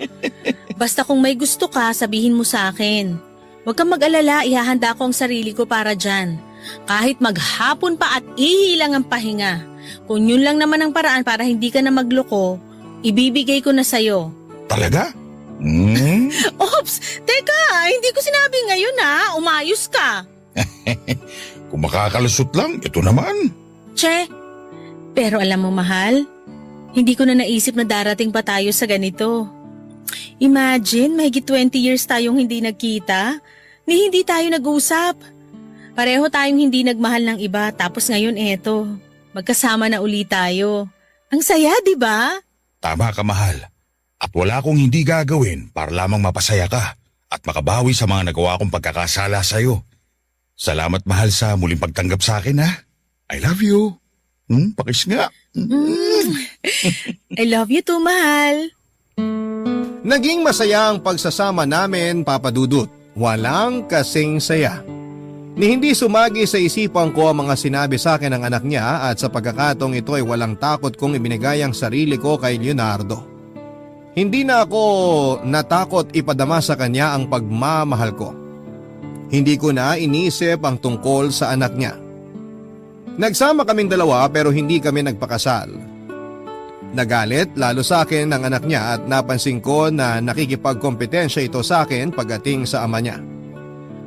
Basta kung may gusto ka, sabihin mo sa akin. Huwag kang mag-alala, ihahanda ko ang sarili ko para dyan. Kahit maghapon pa at ihilang ang pahinga. Kung yun lang naman ang paraan para hindi ka na magloko, ibibigay ko na sa'yo. Talaga? Ops! Teka, hindi ko sinabi ngayon ha. Umayos ka. Kung makakalusot lang, ito naman. Che, pero alam mo mahal, hindi ko na naisip na darating pa tayo sa ganito. Imagine, mahigit 20 years tayong hindi nagkita, ni hindi tayo nag-usap. Pareho tayong hindi nagmahal ng iba, tapos ngayon eto, magkasama na uli tayo. Ang saya, di ba? Tama ka, mahal. At wala akong hindi gagawin para lamang mapasaya ka. at makabawi sa mga nagawa kong pagkakasala sa'yo. Salamat mahal sa muling pagtanggap sa akin ha. I love you. Pakis nga. I love you too, mahal. Naging masaya ang pagsasama namin, Papa Dudut. Walang kasing saya. Ni hindi sumagi sa isipan ko ang mga sinabi sa akin ng anak niya at sa pagkakataong ito ay walang takot kong ibinigay ang sarili ko kay Leonardo. Hindi na ako natakot ipadama sa kanya ang pagmamahal ko. Hindi ko na inisip ang tungkol sa anak niya. Nagsama kaming dalawa pero hindi kami nagpakasal. Nagalit lalo sa akin ang anak niya at napansin ko na nakikipagkompetensya ito sa akin pagdating sa ama niya.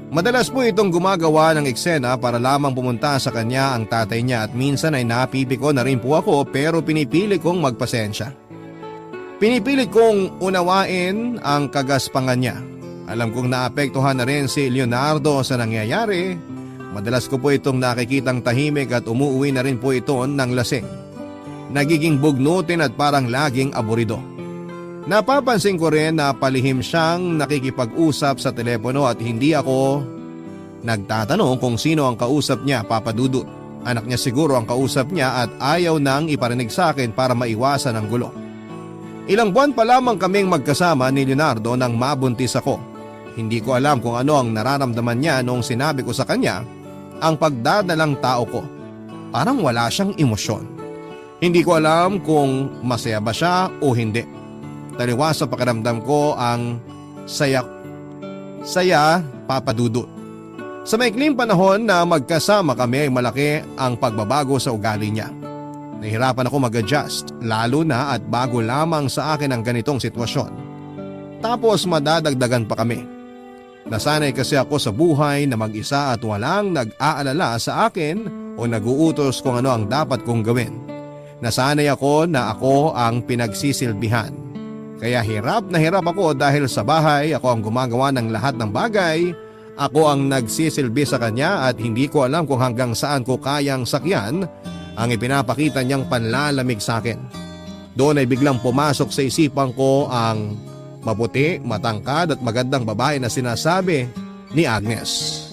Madalas po itong gumagawa ng eksena para lamang pumunta sa kanya ang tatay niya at minsan ay napipiko na rin po ako pero pinipili kong magpasensya. Pinipilit kong unawain ang kagaspangan niya. Alam kong naapektuhan na rin si Leonardo sa nangyayari. Madalas ko po itong nakikitang tahimik at umuwi na rin po ito ng lasing. Nagiging bugnutin at parang laging aburido. Napapansin ko rin na palihim siyang nakikipag-usap sa telepono at hindi ako nagtatanong kung sino ang kausap niya, Papa Dudut. Anak niya siguro ang kausap niya at ayaw nang iparinig sa akin para maiwasan ang gulo. Ilang buwan pa lamang kaming magkasama ni Leonardo nang mabuntis ako. Hindi ko alam kung ano ang nararamdaman niya noong sinabi ko sa kanya ang pagdadalang tao ko. Parang wala siyang emosyon. Hindi ko alam kung masaya ba siya o hindi. Taliwas sa pakiramdam ko ang saya, Papa Dudut. Sa maikling panahon na magkasama kami ay malaki ang pagbabago sa ugali niya. Nahirapan ako mag-adjust, lalo na at bago lamang sa akin ang ganitong sitwasyon. Tapos madadagdagan pa kami. Nasanay kasi ako sa buhay na mag-isa at walang nag-aalala sa akin o nag-uutos kung ano ang dapat kong gawin. Nasanay ako na ako ang pinagsisilbihan. Kaya hirap na hirap ako dahil sa bahay ako ang gumagawa ng lahat ng bagay. Ako ang nagsisilbi sa kanya at hindi ko alam kung hanggang saan ko kayang sakyan ang ipinapakita niyang panlalamig sa akin. Doon ay biglang pumasok sa isipan ko ang maputi, matangkad at magandang babae na sinasabi ni Agnes.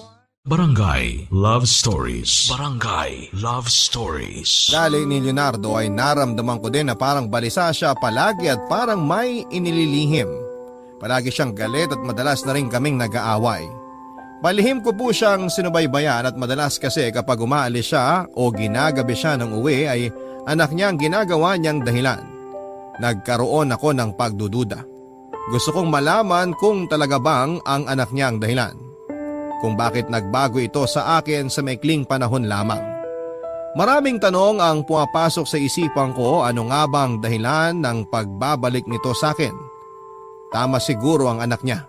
Barangay Love Stories. Barangay Love Stories. Dali ni Leonardo ay naramdaman ko din na parang balisa siya palagi at parang may inililihim. Palagi siyang galit at madalas na rin kaming nag-aaway. Palihim ko po siyang sinubaybayan at madalas kasi kapag umaalis siya o ginagabi siya ng uwi ay anak niya ang ginagawa niyang dahilan. Nagkaroon ako ng pagdududa. Gusto kong malaman kung talaga bang ang anak niya ang dahilan. Kung bakit nagbago ito sa akin sa maikling panahon lamang. Maraming tanong ang pumapasok sa isipan ko, ano nga bang dahilan ng pagbabalik nito sa akin. Tama siguro ang anak niya.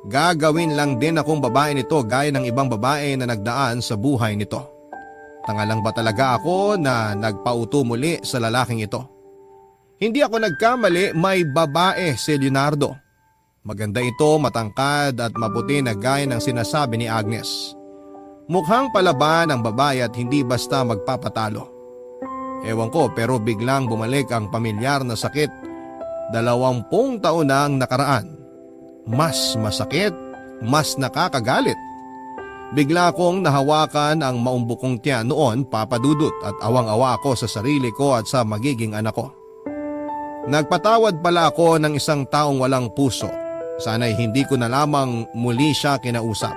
Gagawin lang din akong babae nito gaya ng ibang babae na nagdaan sa buhay nito. Tanga lang ba talaga ako na nagpauto muli sa lalaking ito? Hindi ako nagkamali, may babae si Leonardo. Maganda ito, matangkad at maputi na gaya ng sinasabi ni Agnes. Mukhang palaban ang babae at hindi basta magpapatalo. Ewan ko pero biglang bumalik ang pamilyar na sakit 20 taon na ang nakaraan. Mas masakit, mas nakakagalit. Bigla kong nahawakan ang maumbukong tiyan noon, Papa Dudut, at awang-awa ako sa sarili ko at sa magiging anak ko. Nagpatawad pala ako ng isang taong walang puso. Sana'y hindi ko na lamang muli siya kinausap.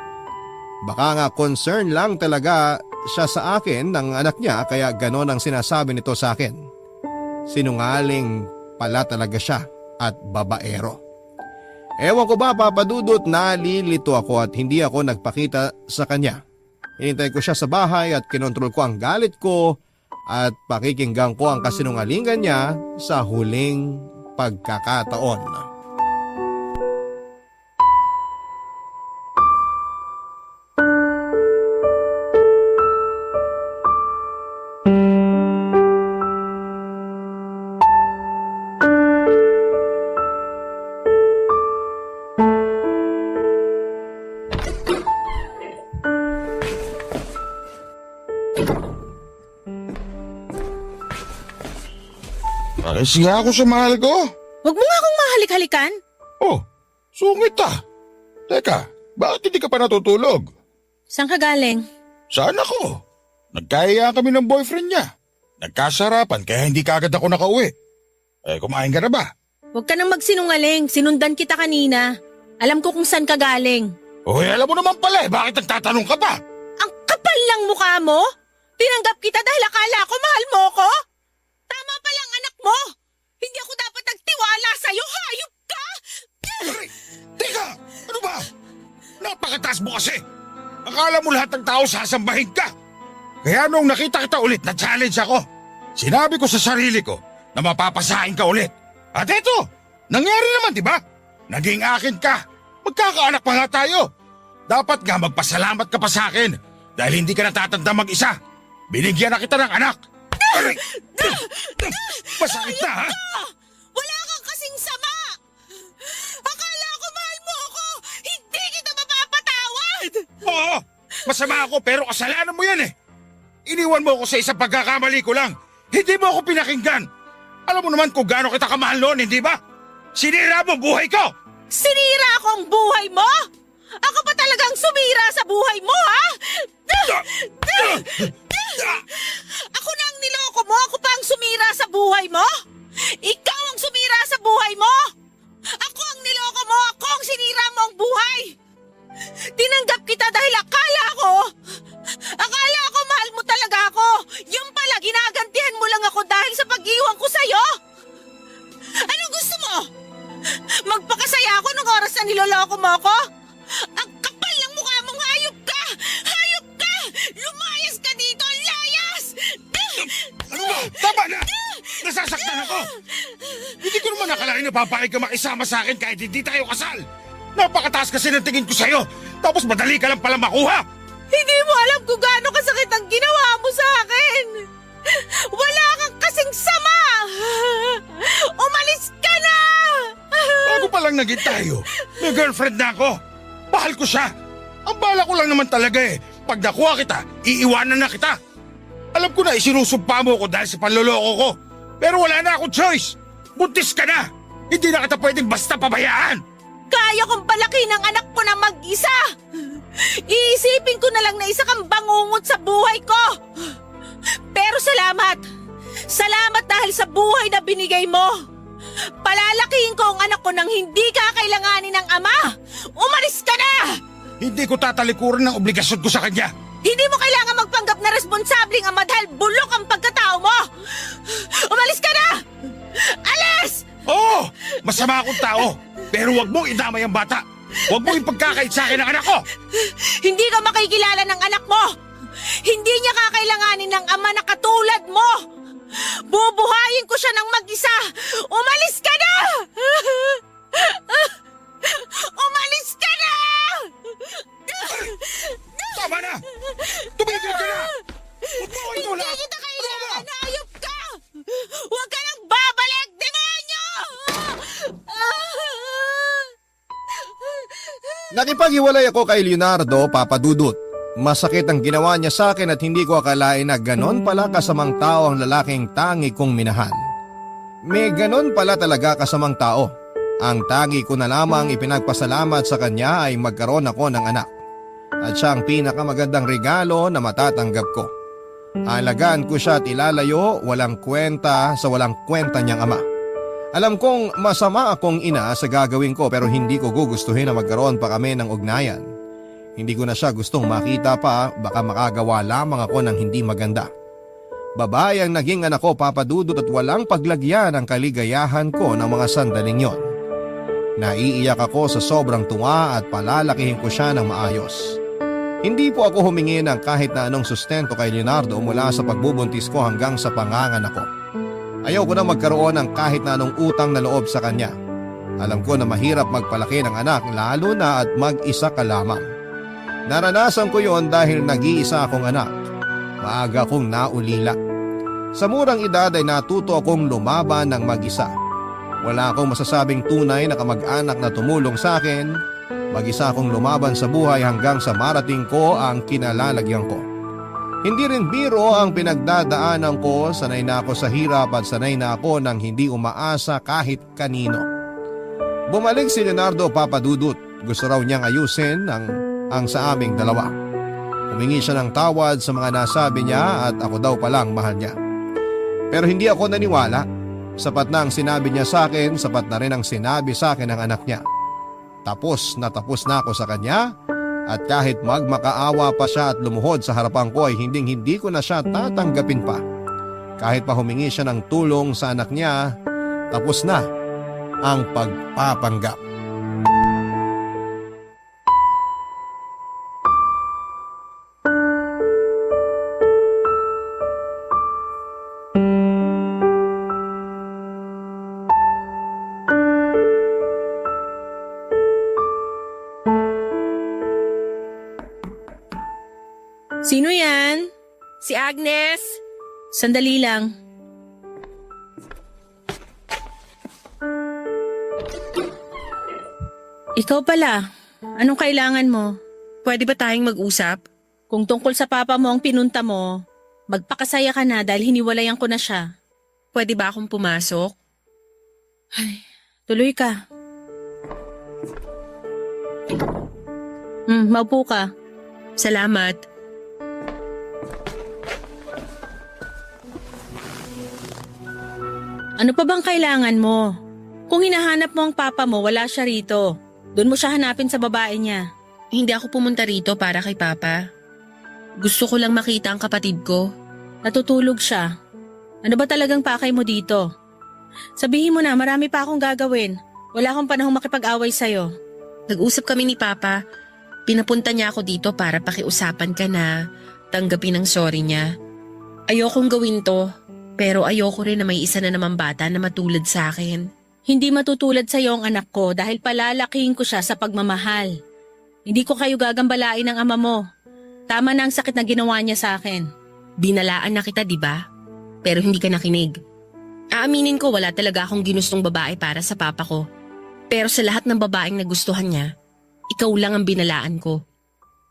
Baka nga concern lang talaga siya sa akin ng anak niya kaya ganon ang sinasabi nito sa akin. Sinungaling pala talaga siya at babaero. Ewan ko ba, Papa Dudut, nalilito ako at hindi ako nagpakita sa kanya. Hinintay ko siya sa bahay at kinontrol ko ang galit ko at pakikinggan ko ang kasinungalingan niya sa huling pagkakataon. Siya ako sa mahal ko. Huwag mo nga akong mahalik-halikan. Oh, sungit ah. Teka, bakit hindi ka pa natutulog? Saan ka galing? Saan ako? Nagkayayaan kami ng boyfriend niya. Nagkasarapan kaya hindi kaagad ako nakauwi. Kumain ka na ba? Huwag ka nang magsinungaling. Sinundan kita kanina. Alam ko kung saan ka galing. Uy, alam mo naman pala bakit nagtatanong ka pa? Ang kapal ng mukha mo? Tinanggap kita dahil akala ko mahal mo ko? Tama palang anak mo. Hindi ako dapat nagtiwala sa'yo. Hayop ka! Aray! Teka! Ano ba? Napakataas mo kasi! Akala mo lahat ng tao sasambahin ka! Kaya nung nakita kita ulit, na-challenge ako. Sinabi ko sa sarili ko na mapapasahin ka ulit. At eto, nangyari naman, di ba? Naging akin ka. Magkakaanak pa nga tayo. Dapat nga magpasalamat ka pa sa akin dahil hindi ka natatanda mag-isa. Binigyan na kita ng anak. Aray! Masakit na, ha? Wala kang kasing sama! Akala ko mahal mo ako! Hindi kita mapapatawad! Oo, masama ako pero kasalanan mo yan eh. Iniwan mo ako sa isang pagkakamali ko lang. Hindi mo ako pinakinggan. Alam mo naman kung gaano kita kamahal noon, hindi ba? Sinira mo ang buhay ko! Sinira ako ang buhay mo? Ako pa talagang sumira sa buhay mo, ha? Ako na ang niloko mo? Ako pa ang sumira sa buhay mo? Ikaw ang sumira sa buhay mo? Ako ang niloko mo? Ako ang sinira mo ang buhay? Tinanggap kita dahil akala ko mahal mo talaga ako. Yung pala, ginagantihan mo lang ako dahil sa pag-iwan ko sa'yo. Anong gusto mo? Magpakasaya ako nung oras na niloloko mo ako? Ang kapal ng mukha mong hayop ka! Hayop ka! Lumayas ka dito! Layas! Ano ba? Tama na! Nasasaktan ako! Hindi ko naman nakalain na papayag ka makisama sa akin kahit hindi tayo kasal! Napakataas kasi ng tingin ko sa'yo! Tapos madali ka lang pala makuha! Hindi mo alam kung gaano kasakit ang ginawa mo sa akin! Wala kang kasing sama! Umalis ka na! Bago pa lang naging tayo, may girlfriend na ako. Mahal ko siya. Ang bala ko lang naman talaga pag nakuha kita, iiwanan na kita. Alam ko na isinusumpa mo ko dahil sa panloloko ko. Pero wala na akong choice. Buntis ka na. Hindi na kita pwedeng basta pabayaan. Kaya kong palaki ng anak ko na mag-isa! Iisipin ko na lang na isa kang bangungot sa buhay ko! Pero salamat! Salamat dahil sa buhay na binigay mo! Palalakihin ko ang anak ko nang hindi kakailanganin ng ama! Umalis ka na! Hindi ko tatalikuran ng obligasyon ko sa kanya. Hindi mo kailangan magpanggap na responsabling ama dahil bulok ang pagkatao mo! Umalis ka na! Alis! Oo! Masama akong tao. Pero wag mong idamay ang bata. Wag mong ipagkakait sa akin ang anak ko. Hindi ka makikilala ng anak mo! Hindi niya kakailanganin ng ama na katulad mo! Bubuhayin ko siya ng mag-isa! Umalis ka na! Umalis ka na! Tama na! Tumigil ka na! Huwag mo ko itulak! Hindi kita kailangan! Hayop ka! Huwag ka nang babalik! Demonyo! Nakipaghiwalay ako kay Leonardo, Papa Dudut. Masakit ang ginawa niya sa akin at hindi ko akalain na ganon pala kasamang tao ang lalaking tangi kong minahal. May ganon pala talaga kasamang tao. Ang tangi ko na lamang ipinagpasalamat sa kanya ay magkaroon ako ng anak. At siya ang pinakamagandang regalo na matatanggap ko. Alagaan ko siya at ilalayo, walang kwenta sa walang kwenta niyang ama. Alam kong masama akong ina sa gagawin ko pero hindi ko gugustuhin na magkaroon pa kami ng ugnayan. Hindi ko na siya gustong makita pa, baka makagawa lamang ako ng hindi maganda. Babae ang naging anak ko, Papa Dudut, at walang paglagyan ang kaligayahan ko ng mga sandaling yon. Naiiyak ako sa sobrang tuwa at palalakihin ko siya ng maayos. Hindi po ako humingi ng kahit na anong sustento kay Leonardo mula sa pagbubuntis ko hanggang sa panganganak ko. Ayaw ko na magkaroon ng kahit na anong utang na loob sa kanya. Alam ko na mahirap magpalaki ng anak lalo na at mag-isa ka lamang. Naranasan ko yon dahil nag-iisa akong anak. Maaga akong naulila. Sa murang edad ay natuto akong lumaban ng mag-isa. Wala akong masasabing tunay na kamag-anak na tumulong sa akin. Mag-isa akong lumaban sa buhay hanggang sa marating ko ang kinalalagyan ko. Hindi rin biro ang pinagdadaanan ko, sanay na ako sa hirap at sanay na ako nang hindi umaasa kahit kanino. Bumalik si Leonardo, Papa Dudut. gusto raw niyang ayusin ang sa aming dalawa. Humingi siya ng tawad sa mga nasabi niya at ako daw palang mahal niya. Pero hindi ako naniwala. Sapat na ang sinabi niya sa akin, sapat na rin ang sinabi sa akin ng anak niya. Tapos na ako sa kanya at kahit magmakaawa pa siya at lumuhod sa harapan ko ay hindi ko na siya tatanggapin pa. Kahit pa humingi siya ng tulong sa anak niya, tapos na ang pagpapanggap. Sino yan? Si Agnes! Sandali lang. Ikaw pala. Anong kailangan mo? Pwede ba tayong mag-usap? Kung tungkol sa papa mo ang pinunta mo, magpakasaya ka na dahil hiniwalayan ko na siya. Pwede ba akong pumasok? Tuloy ka. Maupo ka. Salamat. Ano pa bang kailangan mo? Kung hinahanap mo ang papa mo, wala siya rito. Doon mo siya hanapin sa babae niya. Hindi ako pumunta rito para kay Papa. Gusto ko lang makita ang kapatid ko. Natutulog siya. Ano ba talagang pakay mo dito? Sabihin mo na, marami pa akong gagawin. Wala akong panahong makipag-away sa'yo. Nag-usap kami ni Papa. Pinapunta niya ako dito para pakiusapan ka na tanggapin ang sorry niya. Ayokong gawin to, pero ayoko rin na may isa na naman bata na matulad sa akin. Hindi matutulad sa'yo ang anak ko dahil palalakihin ko siya sa pagmamahal. Hindi ko kayo gagambalain ng ama mo. Tama na ang sakit na ginawa niya sa akin. Binalaan na kita, di ba? Pero hindi ka nakinig. Aaminin ko wala talaga akong ginustong babae para sa papa ko. Pero sa lahat ng babaeng nagustuhan niya, ikaw lang ang binalaan ko.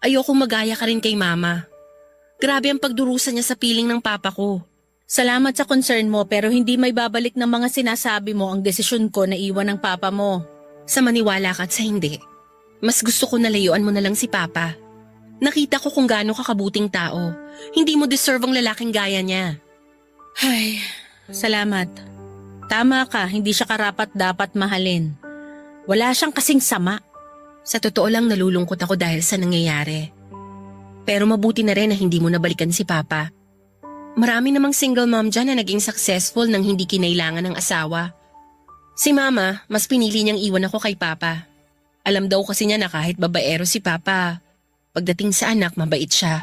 Ayokong magaya ka rin kay mama. Grabe ang pagdurusa niya sa piling ng papa ko. Salamat sa concern mo pero hindi may babalik ng mga sinasabi mo ang desisyon ko na iwan ng papa mo. Sa maniwala ka at sa hindi, mas gusto ko na layuan mo na lang si Papa. Nakita ko kung gaano ka kabuting tao. Hindi mo deserve ang lalaking gaya niya. Ay, salamat. Tama ka, hindi siya karapat dapat mahalin. Wala siyang kasing sama. Sa totoo lang nalulungkot ako dahil sa nangyayari. Pero mabuti na rin na hindi mo nabalikan si Papa. Marami namang single mom dyan na naging successful nang hindi kinailangan ng asawa. Si Mama, mas pinili niyang iwan ako kay Papa. Alam daw kasi niya na kahit babaero si Papa, pagdating sa anak mabait siya.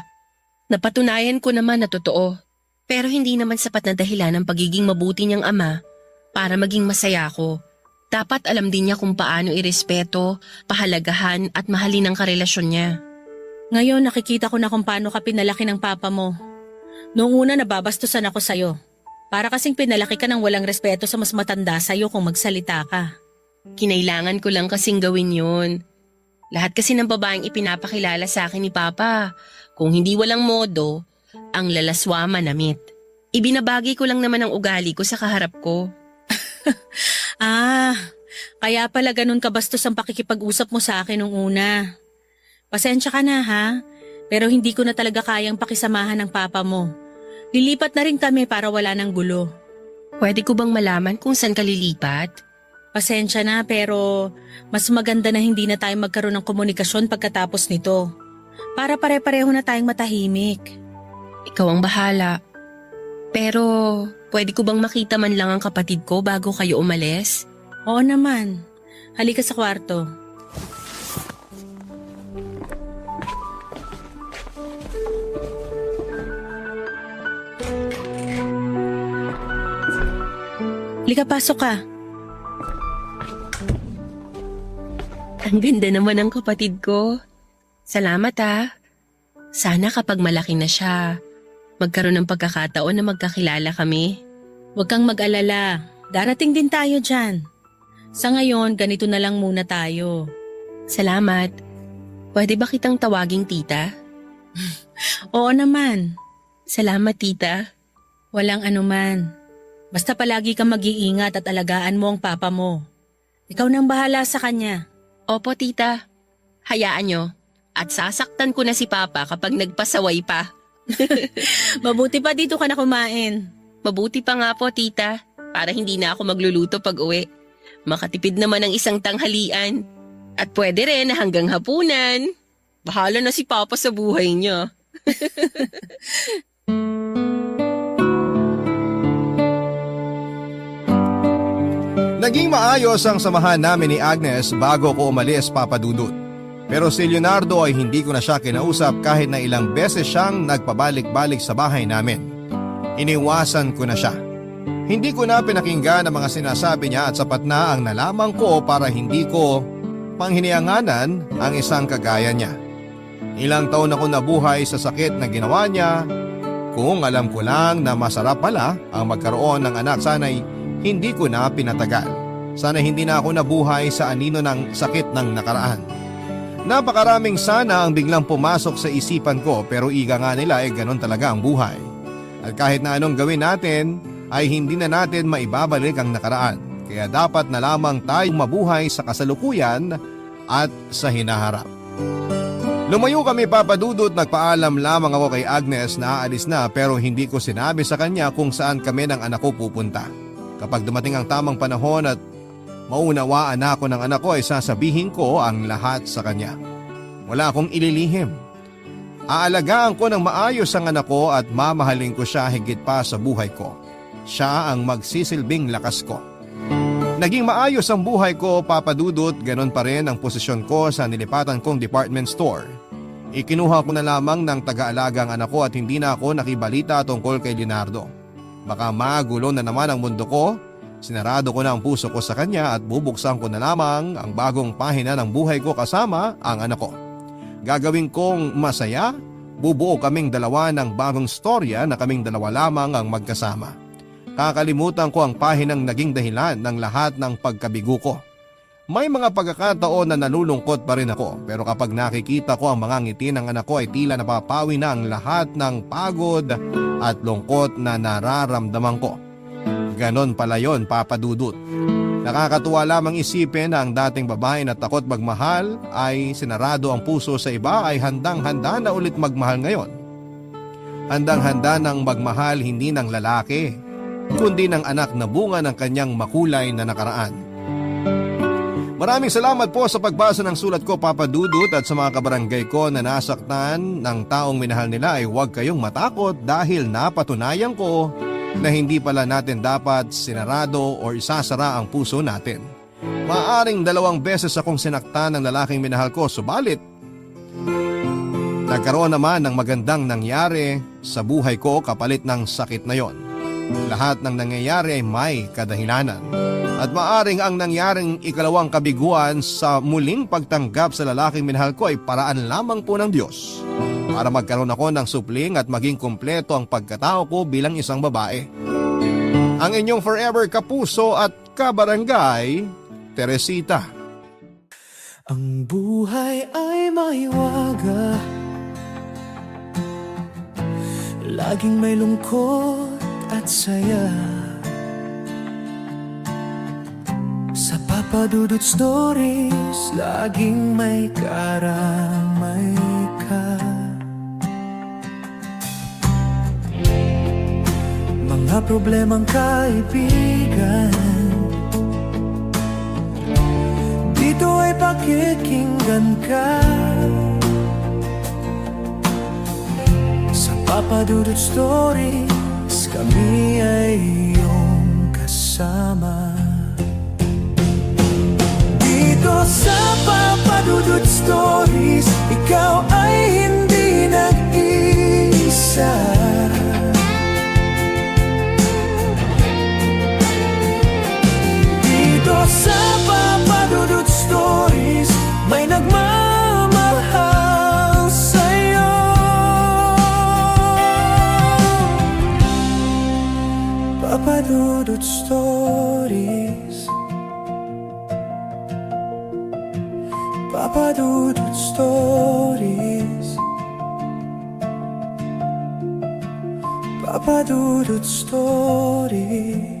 Napatunayan ko naman na totoo. Pero hindi naman sapat na dahilan ng pagiging mabuti niyang ama para maging masaya ako. Dapat alam din niya kung paano irespeto, pahalagahan at mahalin ang karelasyon niya. Ngayon nakikita ko na kung paano ka pinalaki ng papa mo. Noong una nababastusan ako sa'yo. Para kasing pinalaki ka ng walang respeto sa mas matanda sa'yo kung magsalita ka. Kinailangan ko lang kasing gawin yun. Lahat kasi ng babaeng ipinapakilala sa akin ni Papa. Kung hindi walang modo, ang lalaswa manamit. Ibinabagi ko lang naman ang ugali ko sa kaharap ko. Kaya pala ganun kabastos ang pakikipag-usap mo sa akin nung una. Pasensya ka na ha, pero hindi ko na talaga kayang pakisamahan ng papa mo. Lilipat na rin kami para wala ng gulo. Pwede ko bang malaman kung saan ka lilipat? Pasensya na pero mas maganda na hindi na tayo magkaroon ng komunikasyon pagkatapos nito. Para pare-pareho na tayong matahimik. Ikaw ang bahala. Pero pwede ko bang makita man lang ang kapatid ko bago kayo umalis? Oo naman. Halika sa kwarto. Halika, pasok ka. Ang ganda naman ng kapatid ko. Salamat ah. Sana kapag malaki na siya, magkaroon ng pagkakataon na magkakilala kami. Huwag kang mag-alala. Darating din tayo dyan. Sa ngayon, ganito na lang muna tayo. Salamat. Pwede ba kitang tawaging tita? Oo naman. Salamat tita. Walang anuman. Basta palagi kang mag-iingat at alagaan mo ang papa mo. Ikaw nang bahala sa kanya. Opo tita. Hayaan nyo. At sasaktan ko na si Papa kapag nagpasaway pa. Mabuti pa dito ka na kumain. Mabuti pa nga po, tita. Para hindi na ako magluluto pag uwi. Makatipid naman ng isang tanghalian. At pwede rin hanggang hapunan. Bahala na si Papa sa buhay niya. Naging maayos ang samahan namin ni Agnes bago ko umalis, Papa Dudut. Pero si Leonardo ay hindi ko na siya kinausap kahit na ilang beses siyang nagpabalik-balik sa bahay namin. Iniwasan ko na siya. Hindi ko na pinakinggan ang mga sinasabi niya at sapat na ang nalaman ko para hindi ko panghinianganan ang isang kagaya niya. Ilang taon ako nabuhay sa sakit na ginawa niya. Kung alam ko lang na masarap pala ang magkaroon ng anak, sana'y hindi ko na pinatagal. Sana hindi na ako nabuhay sa anino ng sakit ng nakaraan. Napakaraming sana ang biglang pumasok sa isipan ko pero iga nga nila ganon talaga ang buhay. At kahit na anong gawin natin ay hindi na natin maibabalik ang nakaraan. Kaya dapat na lamang tayong mabuhay sa kasalukuyan at sa hinaharap. Lumayo kami, Papa Dudut, nagpaalam lamang ako kay Agnes na aalis na pero hindi ko sinabi sa kanya kung saan kami ng anak ko pupunta. Kapag dumating ang tamang panahon at maunawaan na ako ng anak ko ay sasabihin ko ang lahat sa kanya. Wala akong ililihim. Aalagaan ko ng maayos ang anak ko at mamahalin ko siya higit pa sa buhay ko. Siya ang magsisilbing lakas ko. Naging maayos ang buhay ko, Papa Dudut, ganon pa rin ang posisyon ko sa nilipatan kong department store. Ikinuha ko na lamang ng taga-alaga ang anak ko at hindi na ako nakibalita tungkol kay Leonardo. Baka magulo na naman ang mundo ko. Sinarado ko na ang puso ko sa kanya at bubuksan ko na lamang ang bagong pahina ng buhay ko kasama ang anak ko. Gagawin kong masaya, bubuo kaming dalawa ng bagong storya na kaming dalawa lamang ang magkasama. Kakalimutan ko ang pahinang naging dahilan ng lahat ng pagkabigo ko. May mga pagkakataon na nalulungkot pa rin ako pero kapag nakikita ko ang mga ngiti ng anak ko ay tila napapawi na ang lahat ng pagod at lungkot na nararamdaman ko. Ganon pala yon, Papa Dudut. Nakakatuwa lamang isipin na ang dating babae na takot magmahal ay sinarado ang puso sa iba ay handang-handa na ulit magmahal ngayon. Handang-handa ng magmahal hindi ng lalaki, kundi ng anak na bunga ng kanyang makulay na nakaraan. Maraming salamat po sa pagbasa ng sulat ko, Papa Dudut, at sa mga kabarangay ko na nasaktan ng taong minahal nila ay huwag kayong matakot dahil napatunayan ko na hindi pala natin dapat sinarado o isasara ang puso natin. Maaring 2 beses akong sinaktan ng lalaking minahal ko, subalit nagkaroon naman ng magandang nangyari sa buhay ko kapalit ng sakit na yon. Lahat ng nangyayari ay may kadahilanan. At maaring ang nangyaring ikalawang kabiguan sa muling pagtanggap sa lalaking minahal ko ay paraan lamang po ng Diyos para magkaroon ako ng supling at maging kumpleto ang pagkatao ko bilang isang babae. Ang inyong forever kapuso at kabarangay, Teresita. Ang buhay ay mahiwaga, laging may lungkot at saya. Sa Papa Dudut Stories, laging may karamay ka. Mga problemang kaibigan, dito ay pakikinggan ka. Sa Papa Dudut Stories, kami ay iyong kasama. Dito sa Papa Dudut Stories, ikaw ay hindi nag-iisa. Dito sa Papa Dudut Stories, may nagmamahal sa'yo. Papa Dudut Stories, Papa Dudut Stories, Papa Dudut Stories.